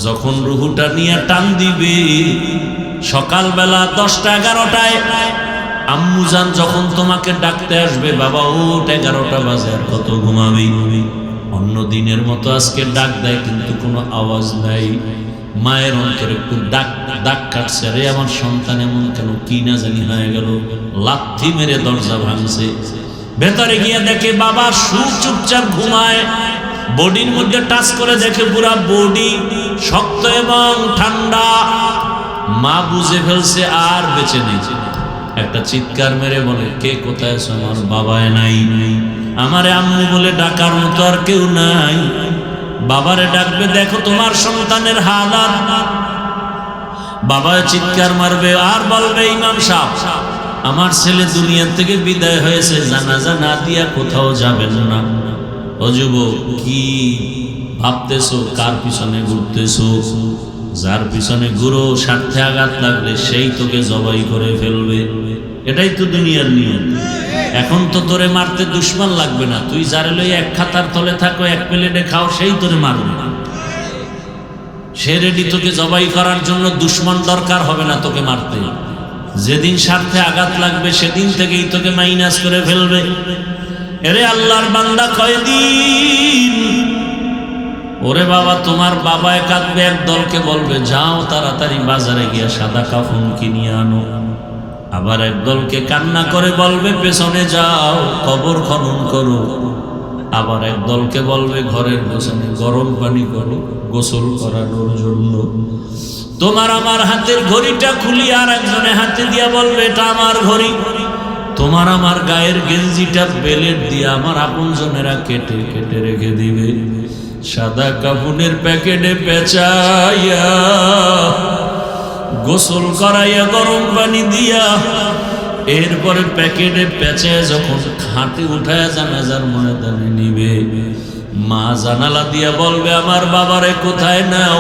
যখন রুহুটা নিয়ে টান দিবে সকালবেলা 10টা 11টায়, আম্মুজান যখন তোমাকে ডাকতে আসবে, বাবা ওঠ, 11টা বাজে, আর কত ঘুমাবি? অন্য দিনের মতো আজকে ডাক দেয়, কিন্তু কোনো আওয়াজ নাই। মায়ের অন্তরে একটু ডাক কাটছে, রে আমার সন্তান এমন কেন, কি না জানি হয়ে গেল। লাথি মেরে দরজা ভাঙছে, ভেতরে গিয়ে দেখে বাবা চুপচাপ ঘুমায়। বডির মধ্যে টাচ করে দেখে পুরা বডি শক্ত এবং ঠান্ডা। মা বুঝে ফেলছে আর বেঁচে নেই। একটা চিৎকার মেরে বলে, কে কোথায় আছো? আমার বাবায় নাই, আমারে আম্মু বলে ডাকার মতো আর কেউ নাই। বাবারে ডাকবে, দেখো তোমার সন্তানের হালাত। বাবায় চিৎকার মারবে আর বলবে, ইমাম সাহেব, আমার ছেলে দুনিয়া থেকে বিদায় হয়েছে, জানাজা না দিয়া কোথাও যাবেন না। ও যুবক, কি ভাবতেছো? কার পিছনে ঘুরতেছো? যার পিছনে ঘুরো, স্বার্থে আঘাত লাগলে সেই তোকে জবাই করে ফেলবে। এটাই তো দুনিয়ার নিয়ম। এখন তো তোরে মারতে দুশ্মন লাগবে না, তুই যারে লই এক খাতার তলে থাকো, এক প্লেটে খাও, সেই তোরে মারবে। সে রেডি তোকে জবাই করার জন্য, দুশ্মন দরকার হবে না তোকে মারতে। যেদিন স্বার্থে আঘাত লাগবে সেদিন থেকেই তোকে মাইনাস করে ফেলবে। এরে আল্লাহর বান্দা, কয়দিন? ওরে বাবা, তোমার বাবায় কাঁদবে, এক দলকে বলবে যাও তাড়াতাড়ি বাজারে গিয়ে সাদা কাফন কিনে আনো। আবার এক দলকে কান্না করে বলবে পেছনে যাও, কবর খনন করো। আবার এক দলকে বলবে ঘরের পেছনে গরম পানি করো, গোসল করানোর জন্য। তোমার আমার হাতের ঘড়িটা খুলি আর একজনে হাতে দিয়া বলবে এটা আমার ঘড়ি। তোমার আমার গায়ের গেঞ্জিটা বেলেট দিয়ে আমার আপনজনেরা কেটে কেটে রেখে দিবে, সাদা কাফনের প্যাকেটে পেঁচাইয়া, গোসল করাইয়া, গরম পানি দিয়া, এরপরে প্যাকেটে পেঁচায় যখন খাটে উঠায় জানাজার ময়দানে নিবে। মা জানালা দিয়া বলবে আমার বাবারে কোথায় নাও?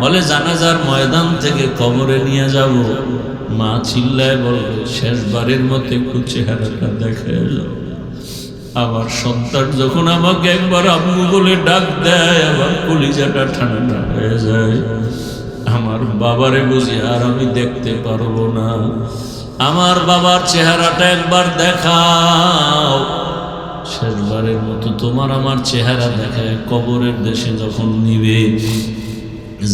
বলে জানাজার ময়দান থেকে কবরে নিয়ে যাব। মা চিল্লায় বলবে শেষবারের মতো একটু চেহারাটা দেখায় যাও। আমার সন্তান যখন আমাকে একবার আম্মু বলে ডাক দেয়, আমার কলিজাটা ঠান্ডা হয়ে যায়। আমার বাবারে বুঝি আর আমি দেখতে পারবো না। আমার বাবার চেহারাটা একবার দেখাও। শেষবারের মতো তোমার আমার চেহারা দেখায় কবরের দেশে যখন নিবে,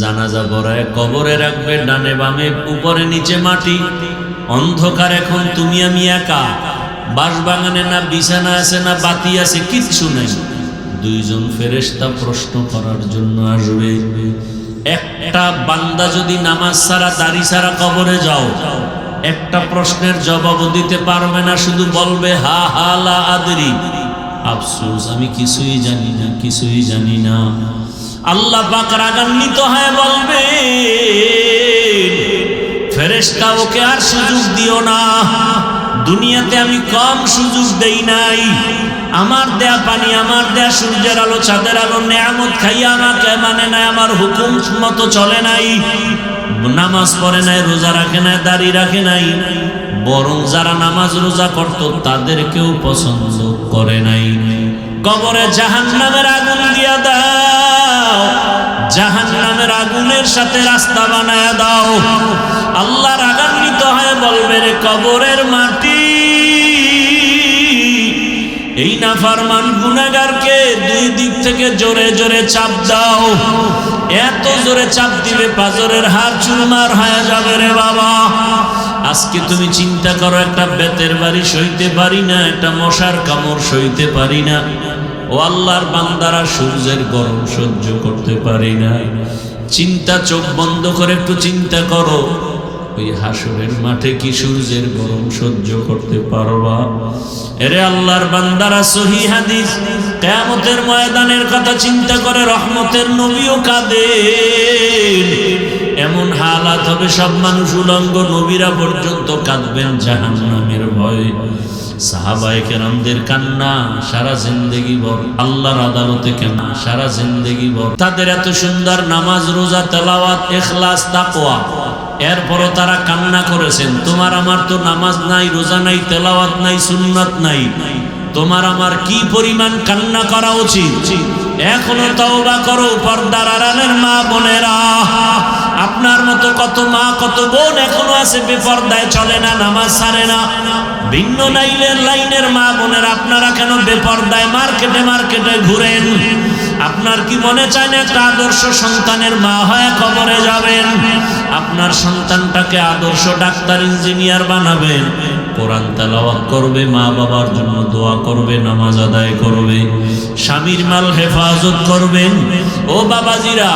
জানাজা পড়ায় কবরে রাখবে, ডানে বামে উপরে নিচে মাটি, অন্ধকার। এখন তুমি আমি একা, বাঁশবাগানে না বিছানা আছে না বাতি আছে, কিচ্ছু নেই। 2 জন ফেরেশতা প্রশ্ন করার জন্য আসবে। একটা বান্দা যদি নামাজ ছাড়া দাড়ি ছাড়া কবরে যাও, একটা প্রশ্নের জবাবও দিতে পারবে না, শুধু বলবে হা হা লা আদরি, আফসোস আমি কিছুই জানি না, কিছুই জানি না। আল্লাহ পাক রাগান্বিত হয়ে বলবে, ফেরেশতা ওকে আর সুযোগ দিও না, দুনিয়াতে আমি কম সুযোগ দেই নাই, আমার দেয়া পানি, আমার দেয়া সূর্যের আলো, চাঁদের আলো, নেয়ামত খাইয়া আমাকে মানে নাই, আমার হুকুম মতো চলে নাই, নামাজ পড়ে নাই, রোজা রাখে নাই, দাড়ি রাখে নাই, বরং যারা নামাজ রোজা করত তাদেরকেও পছন্দ করে নাই। কবরে জাহান্নামের আগুন দিয়া দাও, জাহান্নামের আগুনের সাথে রাস্তা বানায়া দাও। আল্লাহ রাগান্বিত হয়ে বলবে, রে কবরের মাটি, এই নাফরমান গুনাহগারকে দুই দিক থেকে জোরে জোরে চাপ দাও। এত জোরে চাপ দিবে পাজরের হাড় চুরমার হয়ে যাবে রে বাবা। আজকে তুমি চিন্তা করো, একটা বেতের বাড়ি সইতে পারি না, একটা মশার কামড় সইতে পারি না, ও আল্লাহর বান্দারা সূর্যের গরম সহ্য করতে পারি না। চিন্তা, চোখ বন্ধ করে একটু চিন্তা করো, ওই হাসরের মাঠে কি সূর্যের গরম সহ্য করতে পারবা? এরে আল্লাহর বান্দারা, সহিহ হাদিস, কিয়ামতের ময়দানের কথা চিন্তা করে রহমতের নবীও কাঁদেন। এমন হালাত হবে সব মানুষ উলঙ্গ, নবীরা পর্যন্ত কাঁদবেন জাহান্নামের ভয়ে। সাহাবায়ে কেরামদের কান্না সারা জিন্দেগি ভর, আল্লাহর আদালতে কেন সারা জিন্দেগি ভর। তাদের এত সুন্দর নামাজ, রোজা, তেলাওয়াত, ইখলাস, তাকওয়া, এরপরও তারা কান্না করেছেন। তোমার আমার তো নামাজ নাই, রোজা নাই, তেলাওয়াত নাই, সুন্নাত নাই, তোমার আমার কি পরিমাণ কান্না করা উচিত। এখনো তওবা করো পর্দার আড়ালের মা বোনেরা। আপনার মতো কত মা, কত বোন এখনো আছে বেপর্দায়, চলে না, নামাজ ছাড়ে না। ভিন্ন লাইনের মা বোনের আপনারা কেন বেপর্দায় মার্কেটে মার্কেটে ঘুরেন? আপনার কি মনে চায় না একটা আদর্শ সন্তানের মা হয়ে কবরে যাবেন? আপনার সন্তানটাকে আদর্শ ডাক্তার, ইঞ্জিনিয়ার বানাবেন, কোরআন তেলাওয়াত করবে, মা বাবার জন্য দোয়া করবে, নামাজ আদায় করবে, স্বামীর মাল হেফাজত করবেন। ও বাবাজিরা,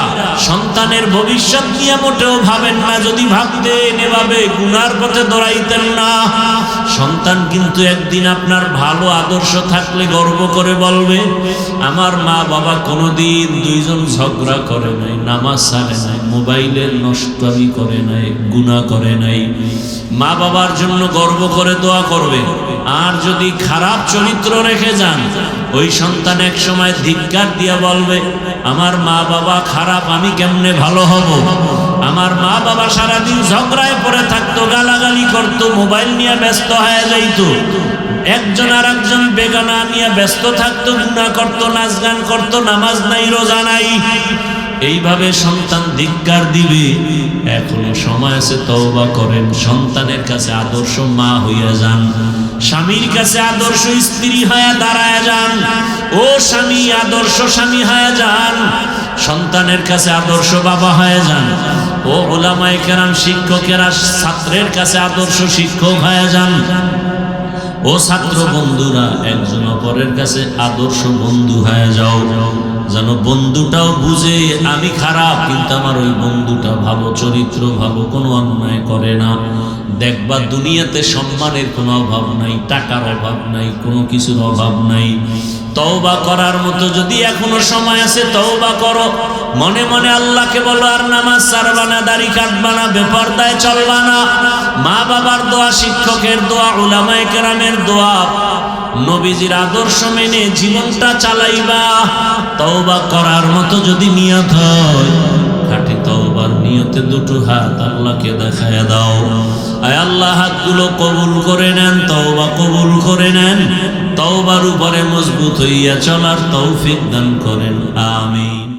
সন্তানের ভবিষ্যৎ নিয়ে মোটেও ভাবেন না। যদি ভাবতেন এভাবে গুনার পথে দৌড়াইতেন না। সন্তান কিন্তু একদিন আপনার ভালো আদর্শ থাকলে গর্ব করে বলবে, আমার মা বাবা কোনোদিন দুইজন ঝগড়া করে নাই, নামাজ ছাড়ে নাই, মোবাইলের নষ্টামি করে নাই, গুনাহ করে নাই। মা বাবার জন্য গর্ব করে দোয়া করবে। আর যদি খারাপ চরিত্র রেখে যান, ওই সন্তান এক সময় ধিক্কার দিয়ে বলবে, আমার মা বাবা খারাপ, আমি কেমনে ভালো হব? আমার মা বাবা সারাদিন ঝগড়ায় পড়ে থাকতো, গালাগালি করতো, মোবাইল নিয়ে ব্যস্ত হয়ে যাইতো, একজন আর একজন বেগানা নিয়ে ব্যস্ত থাকতো, গুনাহ করতো, নাচ গান করতো, নামাজ নাই, রোজা নাই। এইভাবে সন্তান ধিক্কার দিবে। এখনো সময় আছে, তওবা করেন, সন্তানের কাছে আদর্শ মা হইয়া যান, স্বামীর কাছে আদর্শ স্ত্রী হয়ে দাঁড়ায় যান। ও স্বামী, আদর্শ স্বামী হয়ে যান, সন্তানের কাছে আদর্শ বাবা হয়ে যান। ও উলামায়ে কেরাম, শিক্ষকেরা ছাত্রের কাছে আদর্শ শিক্ষক হয়ে যান। ও ছাত্র বন্ধুরা, একজন অপরের কাছে আদর্শ বন্ধু হয়ে যাও, যেন বন্ধুটাও বুঝে আমি খারাপ কিন্তু আমার ওই বন্ধুটা ভালো, চরিত্র ভালো, কোনো অন্যায় করে না। দেখবা দুনিয়াতে সম্মানের কোনো অভাব নাই, টাকার অভাব নাই, কোনো কিছুর অভাব নাই। তওবা করার মতো যদি এখনো সময় আছে, তওবা করো। মনে মনে আল্লাহকে বলো, আর নামাজ ছাড়বা না, দাড়ি কাটবা না, বেপরদায় চলবা না। মা বাবার দোয়া, শিক্ষকের দোয়া, উলামায়ে কেরামের দোয়া, নবীজির আদর্শ মেনে জীবনটা চালাইবা। তওবা করার মতো যদি নিয়ত হয়, খাঁটি তওবার নিয়তে দুটো হাত আল্লাহকে দেখায় দাও। আয় আল্লাহ, হাতগুলো কবুল করে নেন, তওবা কবুল করে নেন, তওবার উপরে মজবুত হইয়া চলার তৌফিক দান করেন। আমিন।